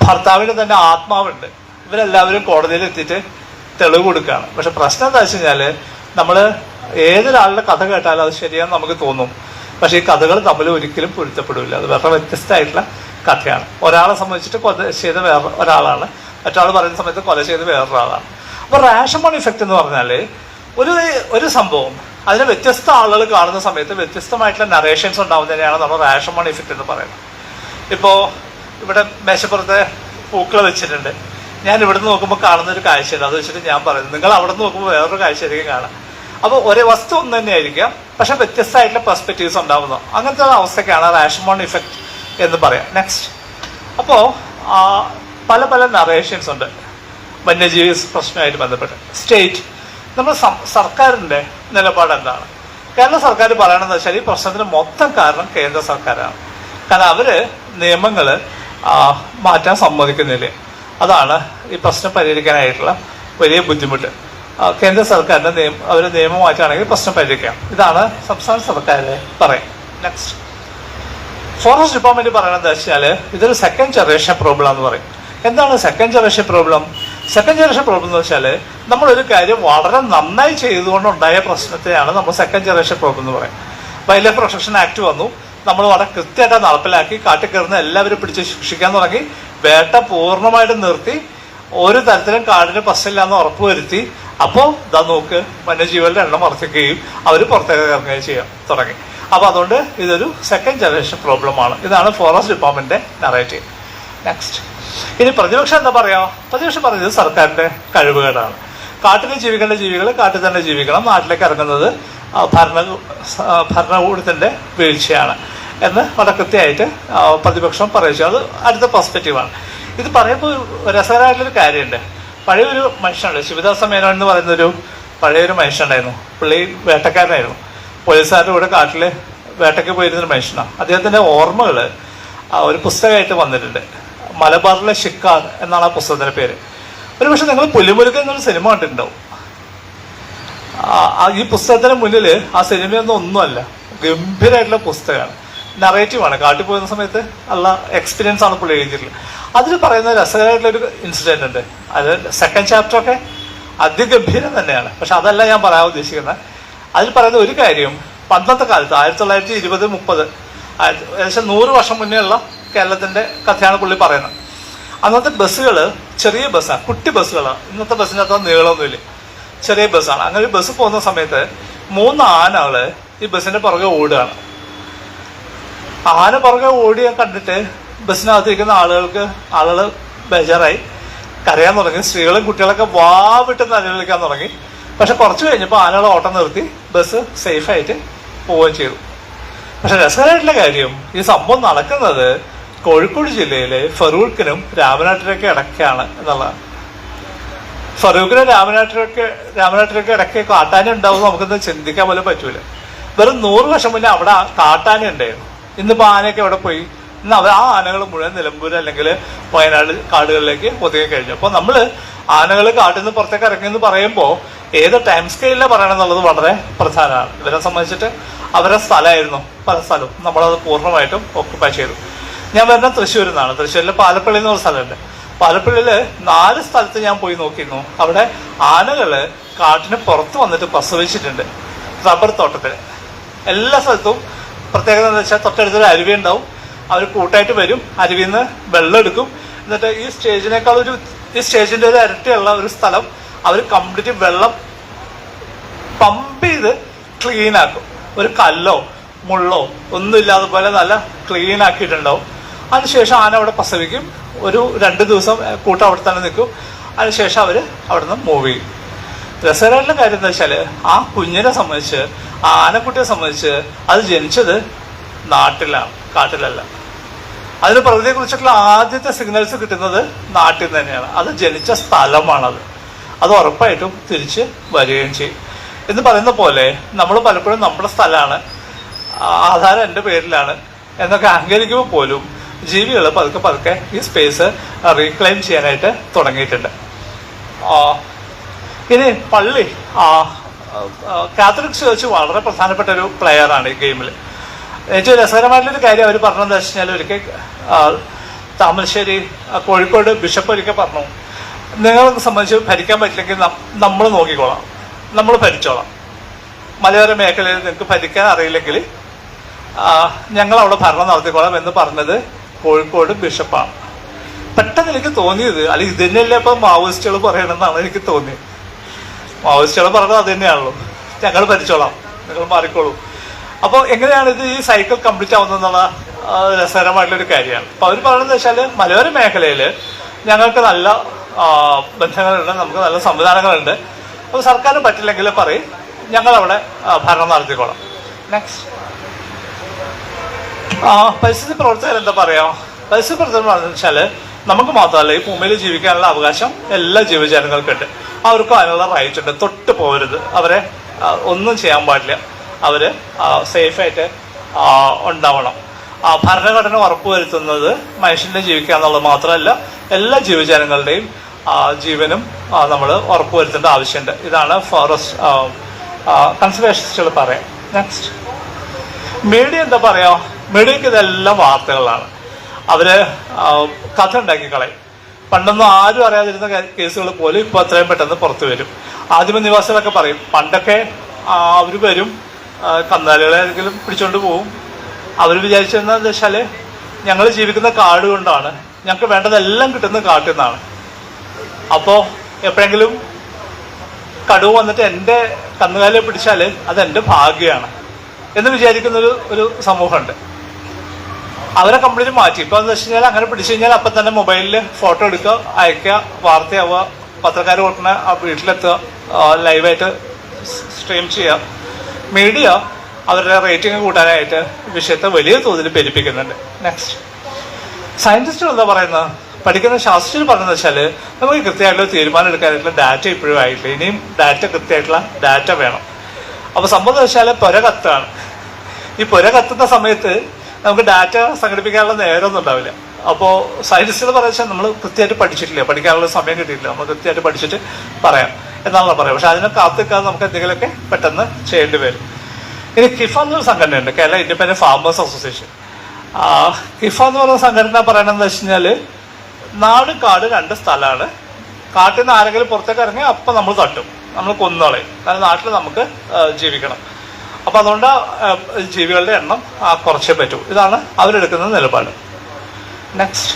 ഭർത്താവിന് തന്നെ ആത്മാവുണ്ട്. ഇവരെല്ലാവരും കോടതിയിൽ എത്തിയിട്ട് തെളിവ് കൊടുക്കുകയാണ്. പക്ഷെ പ്രശ്നം എന്താ വെച്ച് കഴിഞ്ഞാൽ, നമ്മൾ ഏതൊരാളുടെ കഥ കേട്ടാലും അത് ശരിയാണെന്ന് നമുക്ക് തോന്നും. പക്ഷെ ഈ കഥകൾ തമ്മിൽ ഒരിക്കലും പൊരുത്തപ്പെടില്ല. അത് വളരെ വ്യത്യസ്തമായിട്ടുള്ള കഥയാണ്. ഒരാളെ സംബന്ധിച്ചിട്ട് കൊല ചെയ്ത വേറെ ഒരാളാണ്, മറ്റൊരാൾ പറയുന്ന സമയത്ത് കൊല ചെയ്ത് വേറൊരാളാണ്. അപ്പോൾ റാഷമോൺ ഇഫക്റ്റ് എന്ന് പറഞ്ഞാൽ ഒരു സംഭവം അതിന് വ്യത്യസ്ത ആളുകൾ കാണുന്ന സമയത്ത് വ്യത്യസ്തമായിട്ടുള്ള നറേഷൻസ് ഉണ്ടാവുന്നതിനെയാണ് നമ്മൾ റാഷമോൺ ഇഫക്റ്റ് എന്ന് പറയുന്നത്. ഇപ്പോൾ ഇവിടെ മേശപ്പുറത്തെ പൂക്കൾ വെച്ചിട്ടുണ്ട്. ഞാൻ ഇവിടുന്ന് നോക്കുമ്പോൾ കാണുന്ന ഒരു കാഴ്ചയുണ്ട്, അത് വെച്ചിട്ട് ഞാൻ പറയുന്നത്, നിങ്ങൾ അവിടെ നിന്ന് നോക്കുമ്പോൾ വേറൊരു കാഴ്ചയായിരിക്കും കാണാം. അപ്പോൾ ഒരേ വസ്തു ഒന്ന് തന്നെയായിരിക്കാം, പക്ഷെ വ്യത്യസ്തമായിട്ടുള്ള പെർസ്പെക്റ്റീവ്സ് ഉണ്ടാവുന്നത്. അങ്ങനത്തെ ഒരു അവസ്ഥയ്ക്കാണ് റാഷമോൺ ഇഫക്റ്റ് എന്ന് പറയാം. നെക്സ്റ്റ്, അപ്പോൾ പല പല നറേഷൻസ് ഉണ്ട് വന്യജീവി പ്രശ്നമായിട്ട് ബന്ധപ്പെട്ട്. സ്റ്റേറ്റ്, നമ്മുടെ സർക്കാരിൻ്റെ നിലപാട് എന്താണ്? കേരള സർക്കാർ പറയണമെന്ന് വെച്ചാൽ, ഈ പ്രശ്നത്തിന് മൊത്തം കാരണം കേന്ദ്ര സർക്കാരാണ്. കാരണം അവർ നിയമങ്ങൾ മാറ്റാൻ സമ്മതിക്കുന്നില്ല. അതാണ് ഈ പ്രശ്നം പരിഹരിക്കാനായിട്ടുള്ള വലിയ ബുദ്ധിമുട്ട്. കേന്ദ്ര സർക്കാരിൻ്റെ നിയമം മാറ്റുകയാണെങ്കിൽ പ്രശ്നം പരിഹരിക്കാം. ഇതാണ് സംസ്ഥാന സർക്കാർ പറയും. നെക്സ്റ്റ്, ഫോറസ്റ്റ് ഡിപ്പാർട്ട്മെന്റ് പറയണത് വെച്ചാൽ ഇതൊരു സെക്കൻഡ് ജനറേഷൻ പ്രോബ്ലം എന്ന് പറയും. എന്താണ് second generation problem? Second generation problem എന്ന് വെച്ചാൽ, നമ്മളൊരു കാര്യം വളരെ നന്നായി ചെയ്തുകൊണ്ടുണ്ടായ പ്രശ്നത്തെയാണ് നമ്മൾ സെക്കൻഡ് ജനറേഷൻ പ്രോബ്ലം എന്ന് പറയും. വൈൽഡ് ലൈഫ് പ്രൊട്ടക്ഷൻ ആക്ട് വന്നു, നമ്മൾ വളരെ കൃത്യമായിട്ട് നടപ്പിലാക്കി, കാട്ടിൽ കയറുന്ന എല്ലാവരും പിടിച്ച് ശിക്ഷിക്കാൻ തുടങ്ങി, വേട്ട പൂർണ്ണമായിട്ട് നിർത്തി, ഒരു തരത്തിലും കാടിന് പ്രശ്നമില്ല എന്ന് ഉറപ്പുവരുത്തി. അപ്പോൾ ഇതാ നോക്ക്, വന്യജീവികളുടെ എണ്ണം വർദ്ധിക്കുകയും അവർ പുറത്തേക്ക് ഇറങ്ങുകയും ചെയ്യാൻ തുടങ്ങി. അപ്പോൾ അതുകൊണ്ട് ഇതൊരു സെക്കൻഡ് ജനറേഷൻ പ്രോബ്ലമാണ്. ഇതാണ് ഫോറസ്റ്റ് ഡിപ്പാർട്ട്മെന്റിന്റെ നറേറ്റീവ്. നെക്സ്റ്റ്, ഇനി പ്രതിപക്ഷം എന്താ പറയാ? പ്രതിപക്ഷം പറയുന്നത് സർക്കാരിന്റെ കഴിവുകേടാണ്. കാട്ടിൽ ജീവിക്കേണ്ട ജീവികൾ കാട്ടിൽ തന്നെ ജീവിക്കണം, നാട്ടിലേക്ക് ഇറങ്ങുന്നത് ഭരണകൂടത്തിന്റെ വീഴ്ചയാണ് എന്ന് വളരെ കൃത്യമായിട്ട് പ്രതിപക്ഷം പറയുക. അത് അടുത്ത പെർസ്പെക്റ്റീവാണ്. ഇത് പറയുമ്പോൾ രസകരമായിട്ടുള്ളൊരു കാര്യമുണ്ട്. പഴയൊരു മനുഷ്യനുണ്ട്, ശിവദാസ മേനോൻ എന്ന് പറയുന്നൊരു പഴയൊരു മനുഷ്യനുണ്ടായിരുന്നു. പുള്ളി വേട്ടക്കാരനായിരുന്നു. പോലീസുകാരുടെ കൂടെ കാട്ടിൽ വേട്ടയ്ക്ക് പോയിരുന്നൊരു മനുഷ്യനാണ്. അദ്ദേഹത്തിന്റെ ഓർമ്മകൾ ഒരു പുസ്തകമായിട്ട് വന്നിട്ടുണ്ട്. മലബാറിലെ ഷിക്കാർ എന്നാണ് ആ പുസ്തകത്തിന്റെ പേര്. ഒരു പക്ഷെ നിങ്ങൾ പുലിമുരുകൻ എന്നൊരു സിനിമ കണ്ടിട്ടുണ്ടാവും. ഈ പുസ്തകത്തിന് മുന്നിൽ ആ സിനിമയൊന്നും ഒന്നുമല്ല, ഗംഭീരമായിട്ടുള്ള പുസ്തകമാണ്, നറേറ്റീവാണ്. കാട്ടിൽ പോകുന്ന സമയത്ത് ഉള്ള എക്സ്പീരിയൻസ് ആണ് പുള്ളി എഴുതിയിട്ടുള്ളത്. അതിൽ പറയുന്ന രസകരമായിട്ടുള്ളൊരു ഇൻസിഡന്റ് ഉണ്ട്. അത് സെക്കൻഡ് ചാപ്റ്ററൊക്കെ അതിഗംഭീരം തന്നെയാണ്. പക്ഷെ അതല്ല ഞാൻ പറയാൻ ഉദ്ദേശിക്കുന്നത്. അതിൽ പറയുന്ന ഒരു കാര്യം, പണ്ടത്തെ കാലത്ത് 1920-30 ഏകദേശം 100 വർഷം മുന്നേ ഉള്ള കേരളത്തിന്റെ കഥയാണ് പുള്ളി പറയുന്നത്. അന്നത്തെ ബസ്സുകൾ ചെറിയ ബസ്സാണ്, കുട്ടി ബസ്സുകളാണ്. ഇന്നത്തെ ബസ്സിൻ്റെ അത്ര നീളമൊന്നുമില്ല, ചെറിയ ബസ്സാണ്. അങ്ങനെ ഒരു ബസ് പോകുന്ന സമയത്ത് 3 ആനകള് ഈ ബസ്സിന്റെ പുറകെ ഓടുകയാണ്. ആന പുറകെ ഓടിയ കണ്ടിട്ട് ബസ്സിനകത്തിരിക്കുന്ന ആളുകൾ ബേജാറായി, കരയാൻ തുടങ്ങി. സ്ത്രീകളും കുട്ടികളൊക്കെ വാവിട്ട് നിലവിളിക്കാൻ തുടങ്ങി. പക്ഷെ കുറച്ച് കഴിഞ്ഞപ്പോൾ ആനകൾ ഓട്ടം നിർത്തി, ബസ് സേഫായിട്ട് പോവുകയും ചെയ്തു. പക്ഷെ രസകരമായിട്ടുള്ള കാര്യം, ഈ സംഭവം നടക്കുന്നത് കോഴിക്കോട് ജില്ലയിലെ ഫറൂഖിനും രാമനാട്ടിലേക്ക് ഇടയ്ക്കാണ് എന്നുള്ളതാണ്. ഫറൂഖിനും രാമനാട്ടിലേക്ക് ഇടയ്ക്ക് കാട്ടാന ഉണ്ടാവും നമുക്കൊന്നും ചിന്തിക്കാൻ പോലും പറ്റൂല. വെറും 100 വർഷം മുന്നേ അവിടെ കാട്ടാന ഉണ്ടായിരുന്നു. ഇന്നിപ്പോ ആനയൊക്കെ എവിടെ പോയി? ഇന്ന് ആ ആനകൾ മുഴുവൻ നിലമ്പൂർ അല്ലെങ്കിൽ വയനാട് കാടുകളിലേക്ക് ഒതുങ്ങി കഴിഞ്ഞു. അപ്പോൾ നമ്മൾ ആനകൾ കാട്ടിൽ നിന്ന് പുറത്തേക്ക് ഇറങ്ങിയെന്ന് പറയുമ്പോൾ ഏത് ടൈം സ്കെയിലിലാണ് പറയണം എന്നുള്ളത് വളരെ പ്രധാനമാണ്. ഇവരെ സംബന്ധിച്ചിട്ട് അവരുടെ സ്ഥലമായിരുന്നു പല സ്ഥലവും, നമ്മളത് പൂർണ്ണമായിട്ടും ഓക്കുപ്പൈ ചെയ്തു. ഞാൻ വരുന്ന തൃശ്ശൂരിൽ നിന്നാണ്. തൃശ്ശൂരിൽ പാലപ്പള്ളി എന്ന് പറഞ്ഞ സ്ഥലമുണ്ട്. പാലപ്പള്ളിയിൽ 4 സ്ഥലത്ത് ഞാൻ പോയി നോക്കിയിരുന്നു. അവിടെ ആനകള് കാട്ടിന് പുറത്ത് വന്നിട്ട് പ്രസവിച്ചിട്ടുണ്ട്, റബ്ബർ തോട്ടത്തിൽ. എല്ലാ സ്ഥലത്തും പ്രത്യേകത എന്താ വെച്ചാൽ തൊട്ടടുത്തൊരു അരുവി ഉണ്ടാവും. അവർ കൂട്ടായിട്ട് വരും, അരുവിയിൽ നിന്ന് വെള്ളം എടുക്കും. എന്നിട്ട് ഈ സ്റ്റേജിന്റെ ഒരു ഇരട്ടിയുള്ള ഒരു സ്ഥലം അവർ കംപ്ലീറ്റ് വെള്ളം പമ്പ് ചെയ്ത് ക്ലീൻ ആക്കും. ഒരു കല്ലോ മുള്ളോ ഒന്നുമില്ലാതെ പോലെ നല്ല ക്ലീൻ ആക്കിയിട്ടുണ്ടാവും. അതിനുശേഷം ആന അവിടെ പ്രസവിക്കും. ഒരു 2 ദിവസം കൂട്ടം അവിടെ തന്നെ നിൽക്കും. അതിനുശേഷം അവർ അവിടെ നിന്ന് മൂവ് ചെയ്യും. രസകരമായിട്ടുള്ള കാര്യം എന്താ വെച്ചാൽ ആ കുഞ്ഞിനെ സംബന്ധിച്ച്, ആ ആനക്കുട്ടിയെ സംബന്ധിച്ച് അത് ജനിച്ചത് നാട്ടിലാണ്, കാട്ടിലല്ല. അതിന് പ്രകൃതിയെ കുറിച്ചിട്ടുള്ള ആദ്യത്തെ സിഗ്നൽസ് കിട്ടുന്നത് നാട്ടിൽ നിന്ന് തന്നെയാണ്. അത് ജനിച്ച സ്ഥലമാണത്. അത് ഉറപ്പായിട്ടും തിരിച്ച് വരികയും ചെയ്യും. എന്ന് പറയുന്ന പോലെ നമ്മൾ പലപ്പോഴും നമ്മുടെ സ്ഥലമാണ്, ആധാരം എൻ്റെ പേരിലാണ് എന്നൊക്കെ അഹങ്കരിക്കുമ്പോൾ പോലും ജീവികൾ പതുക്കെ ഈ സ്പേസ് റീക്ലെയിം ചെയ്യാനായിട്ട് തുടങ്ങിയിട്ടുണ്ട്. ഇനി പള്ളി, കാത്തലിക് ചേർച്ച് വളരെ പ്രധാനപ്പെട്ട ഒരു പ്ലെയറാണ് ഈ ഗെയിമിൽ. ഏറ്റവും രസകരമായിട്ടുള്ളൊരു കാര്യം അവർ പറഞ്ഞതെന്ന് വെച്ച് കഴിഞ്ഞാൽ, ഒരിക്കൽ താമരശ്ശേരി കോഴിക്കോട് ബിഷപ്പ് ഒരിക്കൽ പറഞ്ഞു, നിങ്ങൾക്ക് സംബന്ധിച്ച് ഭരിക്കാൻ പറ്റില്ലെങ്കിൽ നമ്മൾ നോക്കിക്കോളാം, നമ്മൾ ഭരിച്ചോളാം. മലയോര മേഖലയിൽ നിങ്ങൾക്ക് ഭരിക്കാൻ അറിയില്ലെങ്കിൽ ഞങ്ങൾ അവിടെ ഭരണം നടത്തിക്കോളാം എന്ന് പറഞ്ഞത് കോഴിക്കോട് ബിഷപ്പാണ്. പെട്ടെന്ന് എനിക്ക് തോന്നിയത്, അല്ലെങ്കിൽ ഇത് തന്നെയല്ലേ ഇപ്പം മാവോയിസ്റ്റുകൾ പറയണമെന്നാണ് എനിക്ക് തോന്നിയത്. മാവോയിസ്റ്റുകൾ പറഞ്ഞത് അത് തന്നെയാണല്ലോ, ഞങ്ങൾ ഭരിച്ചോളാം, നിങ്ങൾ മാറിക്കോളൂ. അപ്പോൾ എങ്ങനെയാണ് ഇത് ഈ സൈക്കിൾ കംപ്ലീറ്റ് ആവുന്നതെന്നുള്ള രസകരമായിട്ടുള്ളൊരു കാര്യമാണ്. അപ്പോൾ അവർ പറയുന്നത് വെച്ചാൽ മലയോര മേഖലയിൽ ഞങ്ങൾക്ക് നല്ല ബന്ധങ്ങളുണ്ട്, നമുക്ക് നല്ല സംവിധാനങ്ങളുണ്ട്. അപ്പോൾ സർക്കാരിന് പറ്റില്ലെങ്കിൽ പറയും, ഞങ്ങളവിടെ ഭരണം നടത്തിക്കോളാം. നെക്സ്റ്റ്, പരിസ്ഥിതി പ്രവർത്തകർ എന്താ പറയാ? പരിസ്ഥിതി പ്രവർത്തകർ പറഞ്ഞു വെച്ചാൽ നമുക്ക് മാത്രമല്ല, ഈ ഭൂമിയിൽ ജീവിക്കാനുള്ള അവകാശം എല്ലാ ജീവജാലങ്ങൾക്കുണ്ട്. അവർക്കും അതിനുള്ള റൈറ്റ് ഉണ്ട്. തൊട്ട് പോകരുത്, അവരെ ഒന്നും ചെയ്യാൻ പാടില്ല, അവര് സേഫായിട്ട് ഉണ്ടാവണം. ഭരണഘടന ഉറപ്പുവരുത്തുന്നത് മനുഷ്യന്റെ ജീവിക്കുക എന്നുള്ളത് മാത്രമല്ല, എല്ലാ ജീവജാലങ്ങളുടെയും ജീവനും നമ്മൾ ഉറപ്പുവരുത്തേണ്ട ആവശ്യമുണ്ട്. ഇതാണ് ഫോറസ്റ്റ് കൺസർവേഷനിസ്റ്റുകൾ പറയാം. നെക്സ്റ്റ്, മീഡിയ എന്താ പറയാ? മീഡിയക്ക് ഇതെല്ലാം വാർത്തകളാണ്. അവര് കഥ ഉണ്ടാക്കി കളയും. പണ്ടൊന്നും ആരും അറിയാതിരുന്ന കേസുകൾ പോലും ഇപ്പൊ അത്രയും പെട്ടെന്ന് പുറത്തു വരും. ആദിമ നിവാസികളൊക്കെ പറയും, പണ്ടൊക്കെ അവര് വരും, കന്നാലികളെ ആരെങ്കിലും പിടിച്ചോണ്ട് പോവും. അവർ വിചാരിച്ചിരുന്നത് വെച്ചാല് ഞങ്ങൾ ജീവിക്കുന്ന കാട് കൊണ്ടാണ്, ഞങ്ങൾക്ക് വേണ്ടതെല്ലാം കിട്ടുന്നത് കാട്ടിൽ നിന്നാണ്. അപ്പോൾ എപ്പോഴെങ്കിലും കടുവ വന്നിട്ട് എൻ്റെ കന്നുകാലിയെ പിടിച്ചാൽ അതെൻ്റെ ഭാഗ്യമാണ് എന്ന് വിചാരിക്കുന്നൊരു സമൂഹമുണ്ട്. അവരെ കംപ്ലീറ്റ് മാറ്റി. ഇപ്പോൾ എന്ന് വെച്ച് കഴിഞ്ഞാൽ അങ്ങനെ പിടിച്ചു കഴിഞ്ഞാൽ അപ്പം തന്നെ മൊബൈലിൽ ഫോട്ടോ എടുക്കുക, അയക്കുക, വാർത്തയാവുക, പത്രക്കാർ കൊടുക്കുന്ന ആ വീട്ടിലെത്തുക, ലൈവായിട്ട് സ്ട്രീം ചെയ്യുക. മീഡിയ അവരുടെ റേറ്റിംഗ് കൂട്ടാനായിട്ട് വിഷയത്തെ വലിയ തോതിൽ പെരുപ്പിക്കുന്നുണ്ട്. നെക്സ്റ്റ്, സയന്റിസ്റ്റുകൾ എന്താ പറയുന്നത്, പഠിക്കുന്ന ശാസ്ത്രജ്ഞർ പറയുന്നത് വെച്ചാൽ നമുക്ക് കൃത്യമായിട്ടുള്ള തീരുമാനം എടുക്കാനായിട്ടുള്ള ഡാറ്റ ഇപ്പോഴും ആയിട്ടില്ല. ഇനിയും കൃത്യമായിട്ടുള്ള ഡാറ്റ വേണം. അപ്പോൾ സംഭവം വെച്ചാൽ പുര കത്താണ്. ഈ പുര കത്തുന്ന സമയത്ത് നമുക്ക് ഡാറ്റ സംഘടിപ്പിക്കാനുള്ള നേരമൊന്നും ഉണ്ടാവില്ല. അപ്പോൾ സയന്റിസ്റ്റുകൾ പറയുക നമ്മൾ കൃത്യമായിട്ട് പഠിച്ചിട്ടില്ല, പഠിക്കാനുള്ള സമയം കിട്ടിയിട്ടില്ല, നമ്മൾ കൃത്യമായിട്ട് പഠിച്ചിട്ട് പറയാം എന്നാണല്ലോ പറയാം. പക്ഷെ അതിനെ കാത്തിക്കാതെ നമുക്ക് എന്തെങ്കിലുമൊക്കെ പെട്ടെന്ന് ചെയ്യേണ്ടി വരും. ഇനി കിഫ എന്നൊരു സംഘടനയുണ്ട്, Kerala independent farmers association. KIFA എന്ന് പറയുന്ന സംഘടന പറയണമെന്ന് വെച്ച് കഴിഞ്ഞാൽ നാട് കാട് രണ്ട് സ്ഥലമാണ്. കാട്ടിൽ നിന്ന് ആരെങ്കിലും പുറത്തേക്ക് ഇറങ്ങി അപ്പം നമ്മൾ തട്ടും, നമ്മൾ കൊന്നുകളയും. കാരണം നാട്ടിൽ നമുക്ക് ജീവിക്കണം. അപ്പം അതുകൊണ്ട് ജീവികളുടെ എണ്ണം കുറച്ചേ പറ്റൂ. ഇതാണ് അവരെടുക്കുന്ന നിലപാട്. നെക്സ്റ്റ്,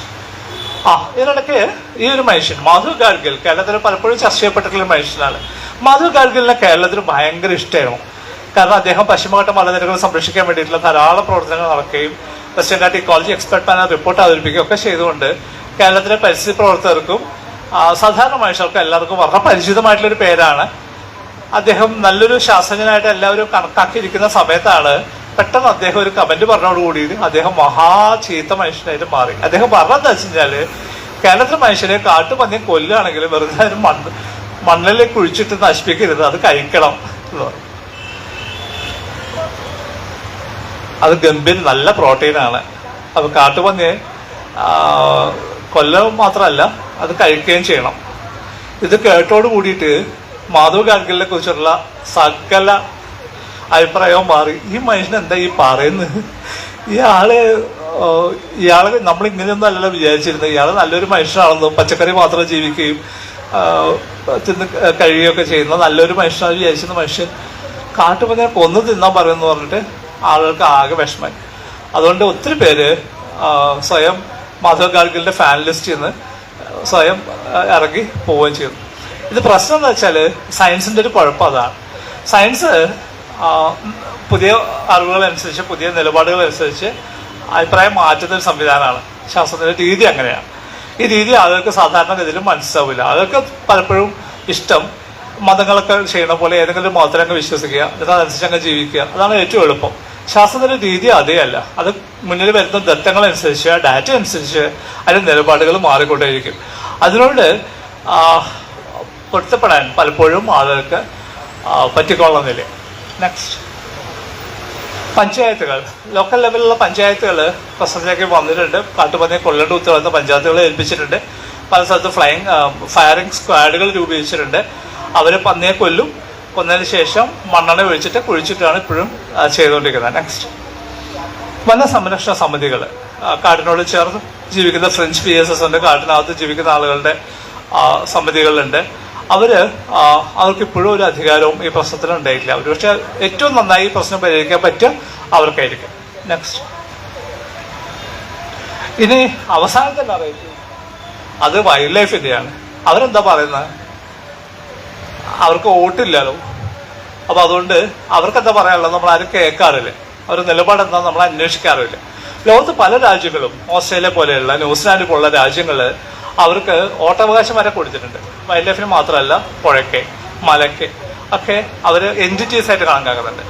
ഇതിനിടയ്ക്ക് ഈ ഒരു മനുഷ്യൻ മാധവ് ഗാഡ്ഗിൽ കേരളത്തിൽ പലപ്പോഴും ചർച്ച ചെയ്യപ്പെട്ടിട്ടുള്ള മനുഷ്യനാണ്. മാധവ് ഗാഡ്ഗിലിനെ കേരളത്തിന് ഭയങ്കര ഇഷ്ടമായിരുന്നു. കാരണം അദ്ദേഹം പശ്ചിമഘട്ട മലനിരകൾ സംരക്ഷിക്കാൻ വേണ്ടിയിട്ടുള്ള ധാരാളം പ്രവർത്തനങ്ങൾ നടക്കുകയും western ghat ecology expert panel report അവതരിപ്പിക്കുകയും ഒക്കെ ചെയ്തുകൊണ്ട് കേരളത്തിലെ പരിസ്ഥിതി പ്രവർത്തകർക്കും സാധാരണ മനുഷ്യർക്കും എല്ലാവർക്കും വളരെ പരിചിതമായിട്ടുള്ളൊരു പേരാണ്. അദ്ദേഹം നല്ലൊരു ശാസ്ത്രജ്ഞനായിട്ട് എല്ലാവരും കണക്കാക്കിയിരിക്കുന്ന സമയത്താണ് പെട്ടെന്ന് അദ്ദേഹം ഒരു കമന്റ് പറഞ്ഞോടുകൂടി അദ്ദേഹം ചീത്ത മനുഷ്യനായിട്ട് മാറി. അദ്ദേഹം പറഞ്ഞതെന്ന് വെച്ച് കഴിഞ്ഞാല് കേരളത്തിലെ മനുഷ്യരെ കാട്ടുപന്നിയെ കൊല്ലുകയാണെങ്കിൽ വെറുതെ മണ്ണിലേക്ക് കുഴിച്ചിട്ട് നശിപ്പിക്കരുത്, അത് കഴിക്കണം എന്ന് പറയും. അത് ഗംഭീര നല്ല പ്രോട്ടീനാണ്. അപ്പൊ കാട്ടുപന്നിയെ കൊല്ലം മാത്രമല്ല അത് കഴിക്കുകയും ചെയ്യണം. ഇത് കേട്ടോട് കൂടിയിട്ട് മാധവ് ഗാഡ്ഗിലിനെ കുറിച്ചുള്ള സകല അഭിപ്രായവും മാറി. ഈ മനുഷ്യൻ എന്താ ഈ പറയുന്നത്, ഇയാളെ നമ്മൾ ഇങ്ങനെയൊന്നും അല്ലല്ലോ വിചാരിച്ചിരുന്നത്, ഇയാള് നല്ലൊരു മനുഷ്യനാണെന്നും പച്ചക്കറി മാത്രം ജീവിക്കുകയും തിന്ന് കഴിയുകയൊക്കെ ചെയ്യുന്ന നല്ലൊരു മനുഷ്യനാണ് വിചാരിച്ചിരുന്ന മനുഷ്യൻ കാട്ടുപന്നിയെ കൊന്നു തിന്നാൻ പറയുമെന്ന് പറഞ്ഞിട്ട് ആളുകൾക്ക് ആകെ വിഷമായി. അതുകൊണ്ട് ഒത്തിരി പേര് സ്വയം മാധവ് ഗാഡ്ഗിലിന്റെ ഫാൻ ലിസ്റ്റിൽ നിന്ന് സ്വയം ഇറങ്ങി പോവുകയും ചെയ്തു. ഇത് പ്രശ്നം എന്ന് വെച്ചാൽ സയൻസിന്റെ ഒരു കുഴപ്പം അതാണ്. സയൻസ് പുതിയ അറിവുകളനുസരിച്ച് പുതിയ നിലപാടുകൾ അനുസരിച്ച് അഭിപ്രായം മാറ്റുന്ന ഒരു സംവിധാനമാണ്. ശാസ്ത്രത്തിന്റെ രീതി അങ്ങനെയാണ്. ഈ രീതി ആളുകൾക്ക് സാധാരണഗതിയിൽ മനസ്സിലാവില്ല. ആളുകൾക്ക് പലപ്പോഴും ഇഷ്ടം മതങ്ങളൊക്കെ ചെയ്യണ പോലെ ഏതെങ്കിലും ഒരു മതത്തിലങ്ങ് വിശ്വസിക്കുക, എന്നിട്ട് അതനുസരിച്ച് അങ്ങ് ജീവിക്കുക, അതാണ് ഏറ്റവും എളുപ്പം. ശാസ്ത്രത്തിന്റെ രീതി അതേ അല്ല. അത് മുന്നിൽ വരുന്ന ദത്തങ്ങളനുസരിച്ച് ഡാറ്റ അനുസരിച്ച് അതിന്റെ നിലപാടുകൾ മാറിക്കൊണ്ടേയിരിക്കും. അതിനോട് പൊരുത്തപ്പെടാൻ പലപ്പോഴും ആളുകൾക്ക് പറ്റിക്കൊള്ളുന്നില്ല. നെക്സ്റ്റ്, പഞ്ചായത്തുകൾ, ലോക്കൽ ലെവലിലുള്ള പഞ്ചായത്തുകൾ പ്രശ്നത്തിലേക്ക് വന്നിട്ടുണ്ട്. കാട്ടുപന്നിയെ കൊല്ലേണ്ട ഉത്തരവാദിത്തം പഞ്ചായത്തുകളെ ഏൽപ്പിച്ചിട്ടുണ്ട്. പല സ്ഥലത്ത് ഫയറിംഗ് സ്ക്വാഡുകൾ രൂപീകരിച്ചിട്ടുണ്ട്. അവർ പന്നിയെ കൊന്നതിന് ശേഷം മണ്ണെണ്ണ ഒഴിച്ചിട്ട് കുഴിച്ചിട്ടാണ് ഇപ്പോഴും ചെയ്തുകൊണ്ടിരിക്കുന്നത്. നെക്സ്റ്റ്, വനസംരക്ഷണ സമിതികൾ, കാടിനോട് ചേർന്ന് ജീവിക്കുന്ന ഫ്രഞ്ച് PSS ഉണ്ട്, കാട്ടിനകത്ത് ജീവിക്കുന്ന ആളുകളുടെ സമിതികളുണ്ട്. അവർക്ക് ഇപ്പോഴും ഒരു അധികാരവും ഈ പ്രശ്നത്തിന് ഉണ്ടായിട്ടില്ല. ഒരു പക്ഷെ ഏറ്റവും നന്നായി ഈ പ്രശ്നം പരിഹരിക്കാൻ പറ്റുക അവർക്കായിരിക്കും. നെക്സ്റ്റ്, ഇനി അവസാനത്തെ അറിയിപ്പ് അത് വൈൽഡ് ലൈഫിന്റെയാണ്. അവരെന്താ പറയുന്നത്, അവർക്ക് വോട്ടില്ലല്ലോ. അപ്പൊ അതുകൊണ്ട് അവർക്ക് എന്താ പറയാനുള്ളത് നമ്മൾ ആരും കേൾക്കാറില്ല. അവരുടെ നിലപാട് എന്താ നമ്മൾ അന്വേഷിക്കാറില്ല. ലോകത്ത് പല രാജ്യങ്ങളും ഓസ്ട്രേലിയ പോലെയുള്ള ന്യൂസിലാൻഡ് പോലുള്ള രാജ്യങ്ങള് അവർക്ക് വോട്ടവകാശം വരെ കൊടുത്തിട്ടുണ്ട്. വൈൽഡ് ലൈഫിന് മാത്രമല്ല, പുഴയ്ക്ക് മലയ്ക്ക് ഒക്കെ അവർ എൻറ്റിറ്റീസ് ആയിട്ട് കണക്കാക്കുന്നുണ്ട്.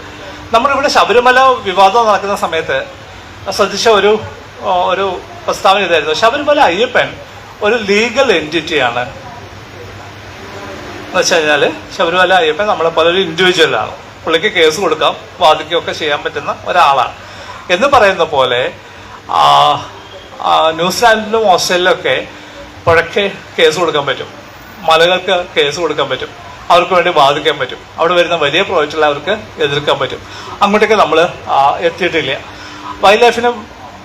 നമ്മളിവിടെ ശബരിമല വിവാദം നടക്കുന്ന സമയത്ത് ശ്രദ്ധിച്ച ഒരു പ്രസ്താവന ഇതായിരുന്നു, ശബരിമല അയ്യപ്പൻ ഒരു ലീഗൽ എൻറ്റിറ്റിയാണ്. എന്ന് വെച്ച് കഴിഞ്ഞാൽ ശബരിമല അയ്യപ്പൻ നമ്മളെ പോലെ ഒരു ഇൻഡിവിജ്വലാണ്. പുള്ളിക്ക് കേസ് കൊടുക്കാം, വാദിക്കുകയൊക്കെ ചെയ്യാൻ പറ്റുന്ന ഒരാളാണ് എന്ന് പറയുന്ന പോലെ ന്യൂസിലാൻഡിലും ഓസ്ട്രേലിയയിലും ഒക്കെ പുഴയ്ക്ക് കേസ് കൊടുക്കാൻ പറ്റും, മലകൾക്ക് കേസ് കൊടുക്കാൻ പറ്റും, അവർക്ക് വേണ്ടി വാദിക്കാൻ പറ്റും, അവിടെ വരുന്ന വലിയ പ്രോജക്റ്റുകൾ അവർക്ക് എതിർക്കാൻ പറ്റും. അങ്ങോട്ടേക്ക് നമ്മൾ എത്തിയിട്ടില്ല. വൈൽഡ് ലൈഫിന്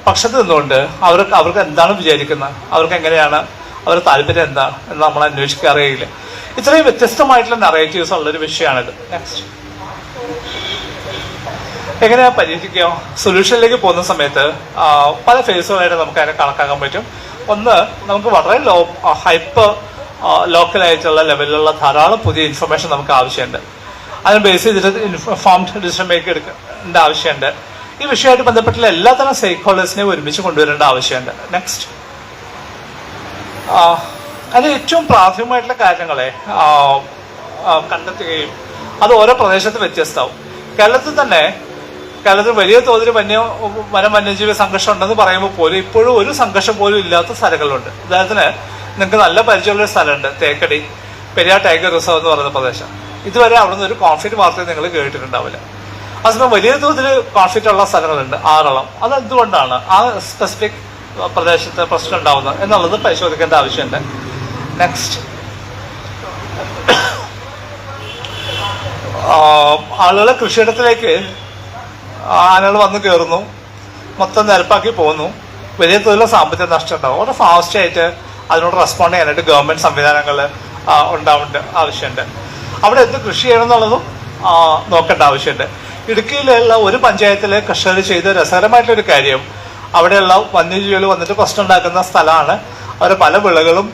പക്ഷത്ത് നിന്നുകൊണ്ട് അവർക്ക് എന്താണ് വിചാരിക്കുന്നത്, അവർക്ക് എങ്ങനെയാണ്, അവരുടെ താല്പര്യം എന്താ എന്ന് നമ്മൾ അന്വേഷിക്കാറിയില്ല. ഇത്രയും വ്യത്യസ്തമായിട്ടുള്ള നറേറ്റീവ്സ് ഉള്ളൊരു വിഷയമാണിത്. നെക്സ്റ്റ്, എങ്ങനെയാ പരിഹരിക്കുക? സൊല്യൂഷനിലേക്ക് പോകുന്ന സമയത്ത് പല ഫേസുകളായിട്ട് നമുക്ക് അതിനെ കണക്കാക്കാൻ പറ്റും. ഒന്ന്, നമുക്ക് വളരെ ഹൈപ്പ് ലോക്കലായിട്ടുള്ള ലെവലിലുള്ള ധാരാളം പുതിയ ഇൻഫർമേഷൻ നമുക്ക് ആവശ്യമുണ്ട്. അതിന് ബേസ് ചെയ്തിട്ട് ഇൻഫോംഡ് ഡിസിഷൻ മേക്ക് എടുക്കേണ്ട ആവശ്യമുണ്ട്. ഈ വിഷയമായിട്ട് ബന്ധപ്പെട്ടുള്ള എല്ലാത്തരം സ്റ്റേക്ക് ഹോൾഡേഴ്സിനെയും ഒരുമിച്ച് കൊണ്ടുവരേണ്ട ആവശ്യമുണ്ട്. നെക്സ്റ്റ്, അതിൽ ഏറ്റവും പ്രാഥമികമായിട്ടുള്ള കാര്യങ്ങളെ കണ്ടെത്തുകയും അത് ഓരോ പ്രദേശത്ത് വ്യത്യസ്തമാവും. കേരളത്തിൽ വലിയ തോതിൽ വന്യജീവി സംഘർഷം ഉണ്ടെന്ന് പറയുമ്പോൾ പോലും ഇപ്പോഴും ഒരു സംഘർഷം പോലും ഇല്ലാത്ത സ്ഥലങ്ങളുണ്ട്. ഉദാഹരണത്തിന് നിങ്ങൾക്ക് നല്ല പരിചയമുള്ളൊരു സ്ഥലമുണ്ട്, തേക്കടി പെരിയാർ ടൈഗർ റിസർവ് എന്ന് പറയുന്ന പ്രദേശം. ഇതുവരെ അവിടുന്ന് ഒരു കോൺഫ്ലിക്റ്റ് വാർത്ത നിങ്ങൾ കേട്ടിട്ടുണ്ടാവില്ല. അതുപോലെ വലിയ തോതിൽ കോൺഫ്ലിക്റ്റ് ഉള്ള സ്ഥലങ്ങളുണ്ട്, 6 അത് എന്തുകൊണ്ടാണ് ആ സ്പെസിഫിക് പ്രദേശത്ത് പ്രശ്നം ഉണ്ടാവുന്നത് എന്നുള്ളത് പരിശോധിക്കേണ്ട ആവശ്യമുണ്ട്. നെക്സ്റ്റ്, ആളുകളെ കൃഷിയിടത്തിലേക്ക് ആനകൾ വന്ന് കയറുന്നു, മൊത്തം നിരപ്പാക്കി പോകുന്നു, വലിയ തോതിലുള്ള സാമ്പത്തിക നഷ്ടം ഉണ്ടാവും. വളരെ ഫാസ്റ്റായിട്ട് അതിനോട് റെസ്പോണ്ട് ചെയ്യാനായിട്ട് ഗവൺമെന്റ് സംവിധാനങ്ങൾ ഉണ്ടാവേണ്ട ആവശ്യമുണ്ട്. അവിടെ എന്ത് കൃഷി ചെയ്യണം എന്നുള്ളതും നോക്കേണ്ട ആവശ്യമുണ്ട്. ഇടുക്കിയിലുള്ള ഒരു പഞ്ചായത്തിലെ കർഷകർ ചെയ്ത രസകരമായിട്ടൊരു കാര്യം, അവിടെയുള്ള വന്യജീവികൾ വന്നിട്ട് പ്രശ്നം ഉണ്ടാക്കുന്ന സ്ഥലമാണ്. അവർ പല വിളകളും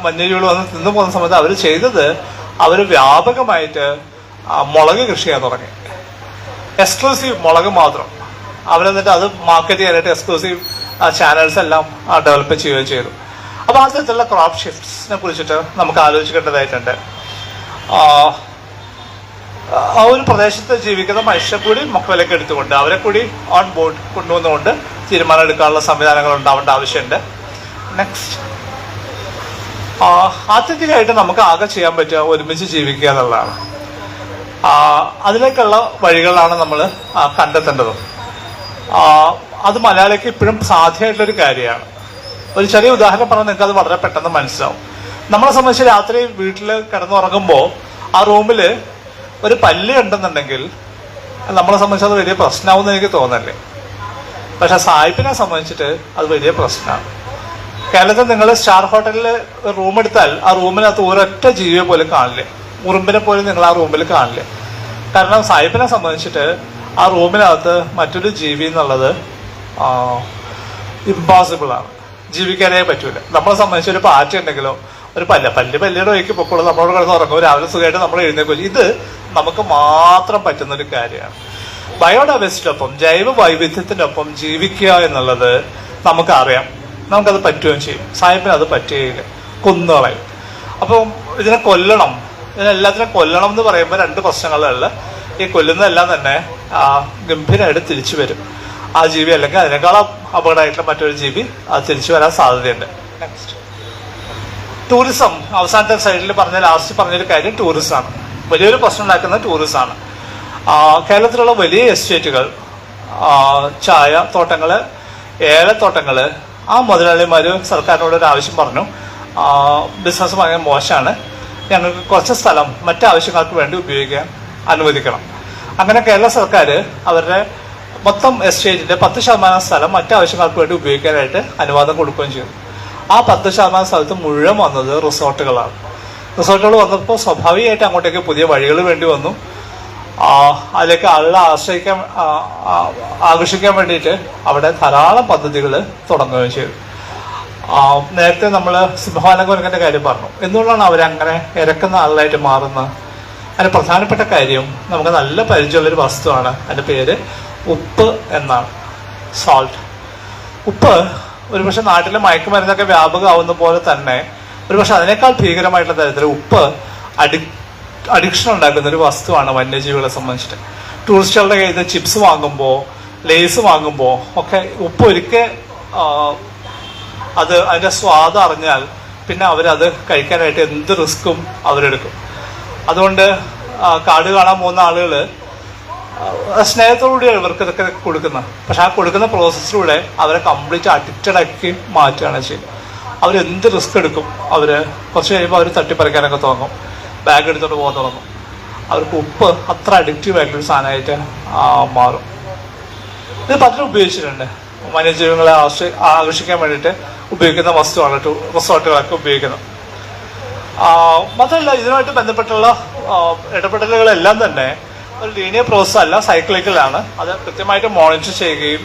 വന്യജീവികൾ വന്ന് തിന്നു പോകുന്ന സമയത്ത് അവർ വ്യാപകമായിട്ട് മുളക് കൃഷി ചെയ്യാൻ തുടങ്ങി. എക്സ്ക്ലൂസീവ് മുളക് മാത്രം. അവരെന്നിട്ട് അത് മാർക്കറ്റ് ചെയ്യാനായിട്ട് എക്സ്ക്ലൂസീവ് ചാനൽസ് എല്ലാം ഡെവലപ്പ് ചെയ്യുകയും ചെയ്തു. അപ്പോൾ ആ തരത്തിലുള്ള ക്രോപ്പ് ഷിഫ്റ്റ്സിനെ കുറിച്ചിട്ട് നമുക്ക് ആലോചിക്കേണ്ടതായിട്ടുണ്ട്. ആ ഒരു പ്രദേശത്ത് ജീവിക്കുന്ന മനുഷ്യരെ കൂടി മക്കളിലേക്ക് എടുത്തുകൊണ്ട് അവരെ കൂടി ഓൺ ബോർഡ് കൊണ്ടുവന്നുകൊണ്ട് തീരുമാനം എടുക്കാനുള്ള സംവിധാനങ്ങൾ ഉണ്ടാവേണ്ട ആവശ്യമുണ്ട്. നെക്സ്റ്റ്, ആത്യന്തികമായിട്ട് നമുക്ക് ആകെ ചെയ്യാൻ പറ്റുക ഒരുമിച്ച് ജീവിക്കുക എന്നുള്ളതാണ്. അതിലേക്കുള്ള വഴികളാണ് നമ്മൾ കണ്ടെത്തേണ്ടത്. അത് മലയാളിക്ക് ഇപ്പോഴും സാധ്യമായിട്ടുള്ളൊരു കാര്യമാണ്. ഒരു ചെറിയ ഉദാഹരണം പറഞ്ഞാൽ നിങ്ങൾക്ക് അത് വളരെ പെട്ടെന്ന് മനസ്സിലാവും. നമ്മളെ സംബന്ധിച്ച് രാത്രി വീട്ടിൽ കിടന്നുറങ്ങുമ്പോൾ ആ റൂമിൽ ഒരു പല്ല് ഉണ്ടെന്നുണ്ടെങ്കിൽ നമ്മളെ സംബന്ധിച്ച് അത് വലിയ പ്രശ്നമാവുമെന്ന് എനിക്ക് തോന്നല്ലേ. പക്ഷെ സായിപ്പിനെ സംബന്ധിച്ചിട്ട് അത് വലിയ പ്രശ്നമാണ്. കേരളത്തിൽ നിങ്ങൾ സ്റ്റാർ ഹോട്ടലിൽ റൂം എടുത്താൽ ആ റൂമിനകത്ത് ഒരൊറ്റ ജീവിയെ പോലും കാണില്ലേ, ഉറുമ്പിനെ പോലും നിങ്ങൾ ആ റൂമിൽ കാണില്ലേ. കാരണം സായിപ്പിനെ സംബന്ധിച്ചിട്ട് ആ റൂമിനകത്ത് മറ്റൊരു ജീവി എന്നുള്ളത് ഇമ്പോസിബിൾ ആണ്, ജീവിക്കാനേ പറ്റൂല. നമ്മളെ സംബന്ധിച്ച് ഒരു പാറ്റ ഉണ്ടെങ്കിലോ ഒരു പല്ലിയുടെ വഴിക്ക് പൊക്കോളൂ, നമ്മളോട് കിടന്ന് ഉറങ്ങും, രാവിലെ സുഖമായിട്ട് നമ്മൾ എഴുന്നേക്കും. ഇത് നമുക്ക് മാത്രം പറ്റുന്ന ഒരു കാര്യമാണ്. ബയോഡൈവേഴ്സിറ്റിയൊപ്പം ജൈവ വൈവിധ്യത്തിനൊപ്പം ജീവിക്കുക എന്നുള്ളത് നമുക്കറിയാം, നമുക്കത് പറ്റുകയും ചെയ്യും. സായിപ്പിന് അത് പറ്റുകയില്ല, കൊന്നുകളയും. അപ്പം ഇതിനെല്ലാത്തിനും കൊല്ലണം എന്ന് പറയുമ്പോൾ 2 പ്രശ്നങ്ങളുള്ള ഈ കൊല്ലുന്നതെല്ലാം തന്നെ ഗംഭീരമായിട്ട് തിരിച്ചു വരും ആ ജീവി, അല്ലെങ്കിൽ അതിനേക്കാളും അപകടമായിട്ടുള്ള മറ്റൊരു ജീവി അത് തിരിച്ചു വരാൻ സാധ്യതയുണ്ട്. Next, tourism. അവസാനത്തെ സൈഡിൽ ലാസ്റ്റ് പറഞ്ഞൊരു കാര്യം ടൂറിസമാണ്. വലിയൊരു പ്രശ്നം ഉണ്ടാക്കുന്ന ടൂറിസമാണ്. കേരളത്തിലുള്ള വലിയ എസ്റ്റേറ്റുകൾ, ചായ തോട്ടങ്ങൾ, ഏലത്തോട്ടങ്ങൾ, ആ മുതലാളിമാർ സർക്കാരിനോട് ഒരു ആവശ്യം പറഞ്ഞു, ബിസിനസ് ഭയങ്കര മോശമാണ്, ഞങ്ങൾക്ക് കുറച്ച് സ്ഥലം മറ്റാവശ്യങ്ങൾക്ക് വേണ്ടി ഉപയോഗിക്കാൻ അനുവദിക്കണം. അങ്ങനെ കേരള സർക്കാർ അവരുടെ മൊത്തം എസ്റ്റേറ്റിന്റെ 10% സ്ഥലം മറ്റാവശ്യങ്ങൾക്ക് വേണ്ടി ഉപയോഗിക്കാനായിട്ട് അനുവാദം കൊടുക്കുകയും ചെയ്തു. ആ 10% സ്ഥലത്ത് മുഴുവൻ വന്നത് റിസോർട്ടുകളാണ്. റിസോർട്ടുകൾ വന്നപ്പോൾ സ്വാഭാവികമായിട്ട് അങ്ങോട്ടേക്ക് പുതിയ വഴികൾ വേണ്ടി വന്നു. അതിലേക്ക് ആളുകളെ ആകർഷിക്കാൻ വേണ്ടിയിട്ട് അവിടെ ധാരാളം പദ്ധതികൾ തുടങ്ങുകയും ചെയ്തു. നേരത്തെ നമ്മൾ സിംഹവാലകുരങ്ങന്റെ കാര്യം പറഞ്ഞു. എന്തുകൊണ്ടാണ് അവരങ്ങനെ ഇരക്കുന്ന ആളുകളായിട്ട് മാറുന്നത്? അതിന് പ്രധാനപ്പെട്ട കാര്യം, നമുക്ക് നല്ല പരിചയമുള്ളൊരു വസ്തുവാണ്, അതിൻ്റെ പേര് ഉപ്പ് എന്നാണ്, സോൾട്ട്. ഉപ്പ് ഒരുപക്ഷെ നാട്ടിലെ മയക്കുമരുന്നൊക്കെ വ്യാപകമാവുന്ന പോലെ തന്നെ ഒരുപക്ഷെ അതിനേക്കാൾ ഭീകരമായിട്ടുള്ള തരത്തിൽ ഉപ്പ് അഡിക്ഷൻ ഉണ്ടാക്കുന്ന ഒരു വസ്തുവാണ് വന്യജീവികളെ സംബന്ധിച്ചിട്ട്. ടൂറിസ്റ്റുകളുടെ കയ്യിൽ നിന്ന് ചിപ്സ് വാങ്ങുമ്പോൾ, ലേസ് വാങ്ങുമ്പോൾ ഒക്കെ ഉപ്പ് അതിന്റെ സ്വാദ് അറിഞ്ഞാൽ പിന്നെ അവരത് കഴിക്കാനായിട്ട് എന്ത് റിസ്ക്കും അവരെടുക്കും. അതുകൊണ്ട് കാട് കാണാൻ പോകുന്ന ആളുകൾ സ്നേഹത്തോടുകൂടി ഇവർക്ക് ഇതൊക്കെ കൊടുക്കുന്നത്. പക്ഷെ ആ കൊടുക്കുന്ന പ്രോസസ്സിലൂടെ അവരെ കംപ്ലീറ്റ് അഡിക്റ്റഡ് ആക്കി മാറ്റുകയാണ് ചെയ്യുന്നത്. അവരെന്ത് റിസ്ക് എടുക്കും. കുറച്ച് കഴിയുമ്പോൾ അവർ തട്ടിപ്പറിക്കാനൊക്കെ തുടങ്ങും, ബാഗ് എടുത്തോണ്ട് പോകാൻ തുടങ്ങും. അവർക്ക് ഉപ്പ് അത്ര അഡിക്റ്റീവ് ആയിട്ടൊരു സാധനമായിട്ട് മാറും. ഇത് പലരും ഉപയോഗിച്ചിട്ടുണ്ട്. വന്യജീവികളെ ആകർഷിക്കാൻ വേണ്ടിയിട്ട് ഉപയോഗിക്കുന്ന വസ്തുവാണ് റിസോർട്ടുകളൊക്കെ ഉപയോഗിക്കുന്നത്. മാത്രമല്ല, ഇതിനുമായിട്ട് ബന്ധപ്പെട്ടുള്ള ഇടപെടലുകളെല്ലാം തന്നെ ഒരു ലീനിയർ പ്രോസസ് അല്ല, സൈക്ലിക്കലാണ്. അത് കൃത്യമായിട്ട് മോണിറ്റർ ചെയ്യുകയും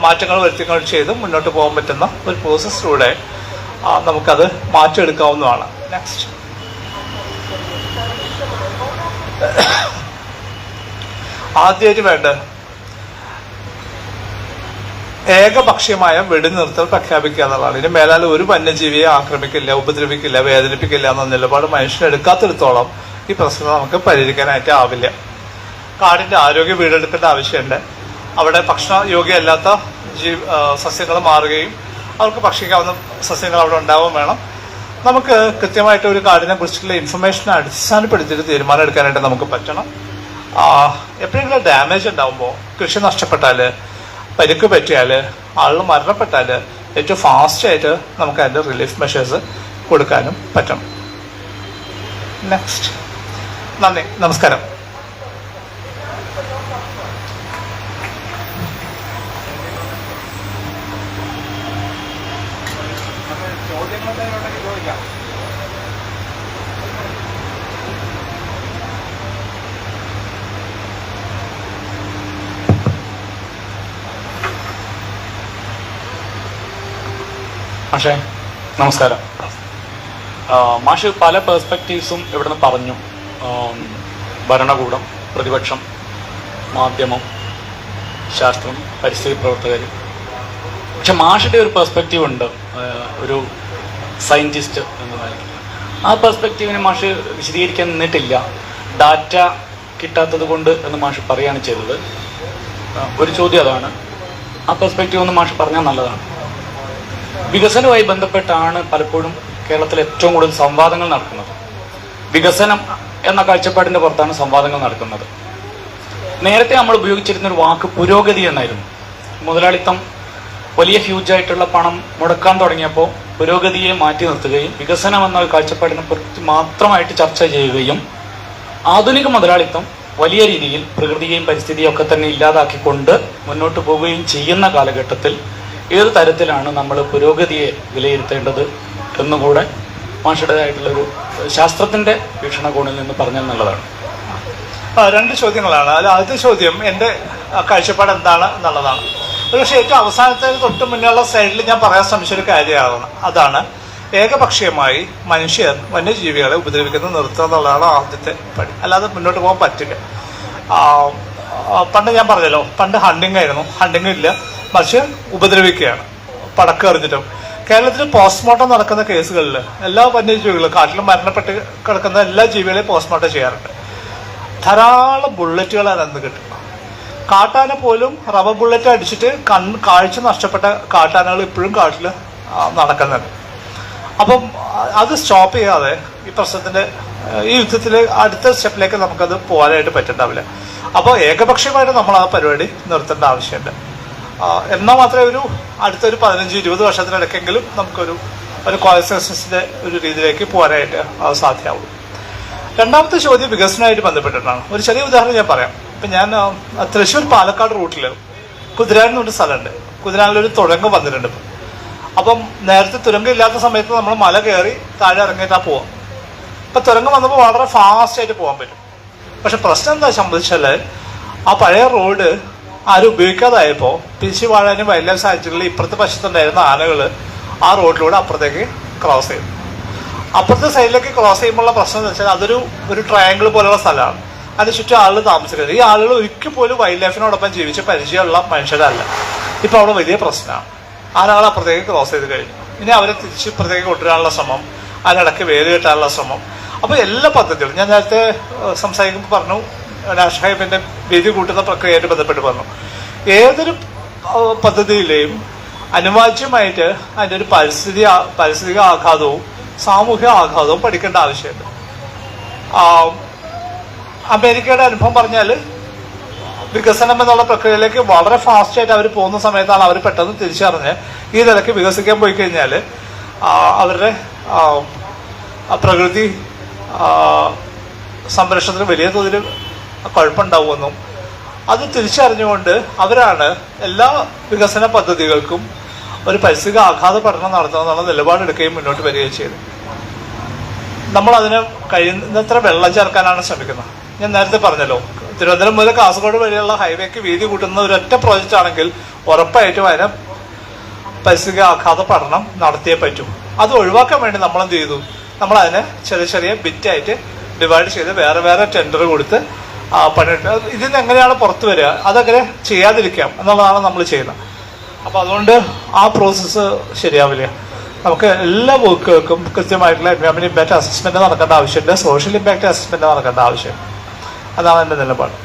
മാറ്റങ്ങൾ വരുത്തുകയും ചെയ്ത് മുന്നോട്ട് പോകാൻ പറ്റുന്ന ഒരു പ്രോസസ്സിലൂടെ നമുക്കത് മാറ്റിയെടുക്കാവുന്നതാണ്. നെക്സ്റ്റ്, ആദ്യമായിട്ട് വേണ്ട ഏകപക്ഷീയമായ വെടിനിർത്തൽ പ്രഖ്യാപിക്കുക എന്നുള്ളതാണ്. ഇനി മേലാൽ ഒരു വന്യജീവിയെ ആക്രമിക്കില്ല, ഉപദ്രവിക്കില്ല, വേദനിപ്പിക്കില്ല എന്ന നിലപാട് മനുഷ്യനെടുക്കാത്തിടത്തോളം ഈ പ്രശ്നം നമുക്ക് പരിഹരിക്കാനായിട്ട് ആവില്ല. കാടിന്റെ ആരോഗ്യം വീണ്ടെടുക്കേണ്ട ആവശ്യമുണ്ട്. അവിടെ ഭക്ഷണ യോഗ്യമല്ലാത്ത സസ്യങ്ങൾ മാറുകയും അവർക്ക് ഭക്ഷിക്കാവുന്ന സസ്യങ്ങൾ അവിടെ ഉണ്ടാവുകയും വേണം. നമുക്ക് കൃത്യമായിട്ട് ഒരു കാടിനെ കുറിച്ചുള്ള ഇൻഫർമേഷനെ അടിസ്ഥാനപ്പെടുത്തിയിട്ട് തീരുമാനം എടുക്കാനായിട്ട് നമുക്ക് പറ്റണം. എപ്പോഴെങ്കിലും ഡാമേജ് ഉണ്ടാവുമ്പോൾ, കൃഷി നഷ്ടപ്പെട്ടാൽ, പരിക്ക് പറ്റിയാൽ, ആളുകൾ മരണപ്പെട്ടാൽ ഏറ്റവും ഫാസ്റ്റായിട്ട് നമുക്ക് അതിൻ്റെ റിലീഫ് മെഷേഴ്സ് കൊടുക്കാനും പറ്റണം. നെക്സ്റ്റ്, നന്ദി, നമസ്കാരം. മാഷേ നമസ്കാരം. മാഷ് പല പേഴ്സ്പെക്റ്റീവ്സും ഇവിടുന്ന് പറഞ്ഞു. ഭരണകൂടം, പ്രതിപക്ഷം, മാധ്യമം, ശാസ്ത്രം, പരിസ്ഥിതി പ്രവർത്തകർ. പക്ഷെ മാഷിൻ്റെ ഒരു പെർസ്പെക്റ്റീവ് ഉണ്ട്, ഒരു സയൻറ്റിസ്റ്റ് എന്ന നിലയ്ക്ക്. ആ പെർസ്പെക്റ്റീവിനെ മാഷ് വിശദീകരിക്കാൻ നിന്നിട്ടില്ല. ഡാറ്റ കിട്ടാത്തത് കൊണ്ട് എന്ന് മാഷ് പറയുകയാണ് ചെയ്തത്. ഒരു ചോദ്യം അതാണ്, ആ പെർസ്പെക്റ്റീവ് ഒന്ന് മാഷ് പറഞ്ഞാൽ നല്ലതാണ്. വികസനവുമായി ബന്ധപ്പെട്ടാണ് പലപ്പോഴും കേരളത്തിൽ ഏറ്റവും കൂടുതൽ സംവാദങ്ങൾ നടക്കുന്നത്. വികസനം എന്ന കാഴ്ചപ്പാടിൻ്റെ പുറത്താണ് സംവാദങ്ങൾ നടക്കുന്നത്. നേരത്തെ നമ്മൾ ഉപയോഗിച്ചിരുന്നൊരു വാക്ക് പുരോഗതി എന്നായിരുന്നു. മുതലാളിത്തം വലിയ ഹ്യൂജായിട്ടുള്ള പണം മുടക്കാൻ തുടങ്ങിയപ്പോൾ പുരോഗതിയെ മാറ്റി നിർത്തുകയും വികസനം എന്ന കാഴ്ചപ്പാടിനെ കുറിച്ച് മാത്രമായിട്ട് ചർച്ച ചെയ്യുകയും ആധുനിക മുതലാളിത്തം വലിയ രീതിയിൽ പ്രകൃതിയെയും പരിസ്ഥിതിയും ഒക്കെ തന്നെ ഇല്ലാതാക്കിക്കൊണ്ട് മുന്നോട്ട് പോവുകയും ചെയ്യുന്ന കാലഘട്ടത്തിൽ ഏത് തരത്തിലാണ് നമ്മൾ പുരോഗതിയെ വിലയിരുത്തേണ്ടത് എന്നുകൂടെ മാഷയുടേതായിട്ടുള്ളൊരു ശാസ്ത്രത്തിന്റെ വീക്ഷണകോണിൽ നിന്ന് പറഞ്ഞാൽ നല്ലതാണ്. രണ്ട് ചോദ്യങ്ങളാണ്. അതിൽ ആദ്യത്തെ ചോദ്യം എൻ്റെ കാഴ്ചപ്പാട് എന്താണ് എന്നുള്ളതാണ്. പക്ഷേ ഏറ്റവും അവസാനത്തെ തൊട്ട് മുന്നേയുള്ള സൈഡിൽ ഞാൻ പറയാൻ ശ്രമിച്ചൊരു കാര്യമാണ്. അതാണ് ഏകപക്ഷീയമായി മനുഷ്യർ വന്യജീവികളെ ഉപദ്രവിക്കുന്നത് നിർത്തുക എന്നുള്ളതാണ് ആദ്യത്തെ പടി. അല്ലാതെ മുന്നോട്ട് പോകാൻ പറ്റില്ല. പണ്ട് ഞാൻ പറഞ്ഞല്ലോ, പണ്ട് ഹണ്ടിങ് ആയിരുന്നു, ഹണ്ടിങ് ഇല്ല, മറിച്ച് ഉപദ്രവിക്കുകയാണ്, പടക്കം എറിഞ്ഞിട്ടും. കേരളത്തിൽ പോസ്റ്റ്മോർട്ടം നടക്കുന്ന കേസുകളിൽ എല്ലാ വന്യജീവികളും, കാട്ടിലും മരണപ്പെട്ട് കിടക്കുന്ന എല്ലാ ജീവികളെയും പോസ്റ്റ്മോർട്ടം ചെയ്യാറുണ്ട്. ധാരാളം ബുള്ളറ്റുകൾ അതിനകത്ത് കിട്ടും. കാട്ടാന പോലും റബ്ബർ ബുള്ളറ്റ് അടിച്ചിട്ട് കാഴ്ച നഷ്ടപ്പെട്ട കാട്ടാനകൾ ഇപ്പോഴും കാട്ടിൽ നടക്കുന്നുണ്ട്. അപ്പം അത് സ്റ്റോപ്പ് ചെയ്യാതെ ഈ പ്രശ്നത്തിന്റെ ഈ യുദ്ധത്തിൽ അടുത്ത സ്റ്റെപ്പിലേക്ക് നമുക്കത് പോകാനായിട്ട് പറ്റുന്നുണ്ടാവില്ല. അപ്പോൾ ഏകപക്ഷീയമായിട്ട് നമ്മൾ ആ പരിപാടി നിർത്തേണ്ട ആവശ്യമുണ്ട്. എന്നാൽ മാത്രമേ അടുത്തൊരു 15-20 വർഷത്തിനിടയ്ക്കെങ്കിലും നമുക്കൊരു കോൺസെൻസസിന്റെ ഒരു രീതിയിലേക്ക് പോകാനായിട്ട് അത് സാധ്യമാവുള്ളൂ. രണ്ടാമത്തെ ചോദ്യം വികസനമായിട്ട് ബന്ധപ്പെട്ടിട്ടാണ്. ഒരു ചെറിയ ഉദാഹരണം ഞാൻ പറയാം. ഇപ്പം ഞാൻ തൃശ്ശൂർ പാലക്കാട് റൂട്ടിൽ കുതിരാൻ എന്നൊരു സ്ഥലമുണ്ട്. കുതിരാനിലൊരു തുരങ്കം വന്നിട്ടുണ്ട്. അപ്പം നേരത്തെ തുരങ്കം ഇല്ലാത്ത സമയത്ത് നമ്മൾ മല കയറി താഴെ ഇറങ്ങിയിട്ടാണ് പോവാം. ഇപ്പം തുരങ്കം വന്നപ്പോൾ വളരെ ഫാസ്റ്റായിട്ട് പോകാൻ പറ്റും. പക്ഷെ പ്രശ്നം എന്താ സംബന്ധിച്ചാൽ ആ പഴയ റോഡ് ആരും ഉപയോഗിക്കാതായപ്പോൾ പിരിച്ചു വാഴാനും വൈൽഡ് ലൈഫ് സാങ്ച്വറിയിൽ ഇപ്പുറത്തെ വശത്തുണ്ടായിരുന്ന ആനകൾ ആ റോഡിലൂടെ അപ്പുറത്തേക്ക് ക്രോസ് ചെയ്തു. അപ്പുറത്തെ സൈഡിലേക്ക് ക്രോസ് ചെയ്യുമ്പോഴുള്ള പ്രശ്നം എന്ന് വെച്ചാൽ അതൊരു ട്രയാങ്കിൾ പോലുള്ള സ്ഥലമാണ്. അതിന് ചുറ്റും ആളുകൾ താമസിക്കുന്നത്. ഈ ആളുകൾ ഒരിക്കൽ പോലും വൈൽഡ് ലൈഫിനോടൊപ്പം ജീവിച്ച് പരിചയമുള്ള മനുഷ്യരല്ല. ഇപ്പം അവിടെ വലിയ പ്രശ്നമാണ്. ആനകൾ അപ്പുറത്തേക്ക് ക്രോസ് ചെയ്ത് കഴിഞ്ഞു. ഇനി അവരെ തിരിച്ച് ഇപ്പുറത്തേക്ക് കൊണ്ടുവരാനുള്ള ശ്രമം, അതിനിടയ്ക്ക് വേര് കെട്ടാനുള്ള ശ്രമം. അപ്പോൾ എല്ലാ പദ്ധതികളും ഞാൻ നേരത്തെ സംസാരിക്കുമ്പോൾ പറഞ്ഞു, നാഷണൽ ഹൈവേന്റെ വീതി കൂട്ടുന്ന പ്രക്രിയയായിട്ട് ബന്ധപ്പെട്ട് പറഞ്ഞു. ഏതൊരു പദ്ധതിയിലെയും അനിവാര്യമായിട്ട് അതിൻ്റെ ഒരു പാരിസ്ഥിതിക ആഘാതവും സാമൂഹിക ആഘാതവും പഠിക്കേണ്ട ആവശ്യമുണ്ട്. അമേരിക്കയുടെ അനുഭവം പറഞ്ഞാൽ വികസനം എന്നുള്ള പ്രക്രിയയിലേക്ക് വളരെ ഫാസ്റ്റായിട്ട് അവർ പോകുന്ന സമയത്താണ് അവർ പെട്ടെന്ന് തിരിച്ചറിഞ്ഞ് ഈ നിലയ്ക്ക് വികസിക്കാൻ പോയി കഴിഞ്ഞാൽ അവരുടെ പ്രകൃതി സംരക്ഷണത്തിന് വലിയ തോതിൽ കുഴപ്പമുണ്ടാവുമെന്നും അത് തിരിച്ചറിഞ്ഞുകൊണ്ട് അവരാണ് എല്ലാ വികസന പദ്ധതികൾക്കും ഒരു പരിസ്ഥിതി ആഘാത പഠനം നടത്തണമെന്നുള്ള നിലപാടെടുക്കുകയും മുന്നോട്ട് വരികയും ചെയ്തു. നമ്മളതിന് കഴിയുന്നത്ര വെള്ളം ചേർക്കാനാണ് ശ്രമിക്കുന്നത്. ഞാൻ നേരത്തെ പറഞ്ഞല്ലോ, തിരുവനന്തപുരം മുതൽ കാസർഗോഡ് വരെയുള്ള ഹൈവേക്ക് വീതി കൂട്ടുന്ന ഒരൊറ്റ പ്രോജക്റ്റ് ആണെങ്കിൽ ഉറപ്പായിട്ടും അതിന് പരിസ്ഥിതി ആഘാത പഠനം നടത്തിയേ പറ്റൂ. അത് ഒഴിവാക്കാൻ വേണ്ടി നമ്മൾ എന്ത് ചെയ്തു, നമ്മൾ അതിനെ ചെറിയ ചെറിയ ബിറ്റായിട്ട് ഡിവൈഡ് ചെയ്ത് വേറെ വേറെ ടെൻഡർ കൊടുത്ത് പണിയെടുക്കുക. ഇതിന് എങ്ങനെയാണ് പുറത്തു വരിക, അതങ്ങനെ ചെയ്യാതിരിക്കാം എന്നുള്ളതാണ് നമ്മൾ ചെയ്യുന്നത്. അപ്പോൾ അതുകൊണ്ട് ആ പ്രോസസ്സ് ശരിയാവില്ല. നമുക്ക് എല്ലാ വർക്കുകൾക്കും കൃത്യമായിട്ടുള്ള എൻവയോൺമെന്റ് ഇമ്പാക്ട് അസസ്മെന്റ് നടക്കേണ്ട ആവശ്യമുണ്ട്, സോഷ്യൽ ഇമ്പാക്ട് അസസ്മെന്റ് നടക്കേണ്ട ആവശ്യം. അതാണ് എൻ്റെ നിലപാട്.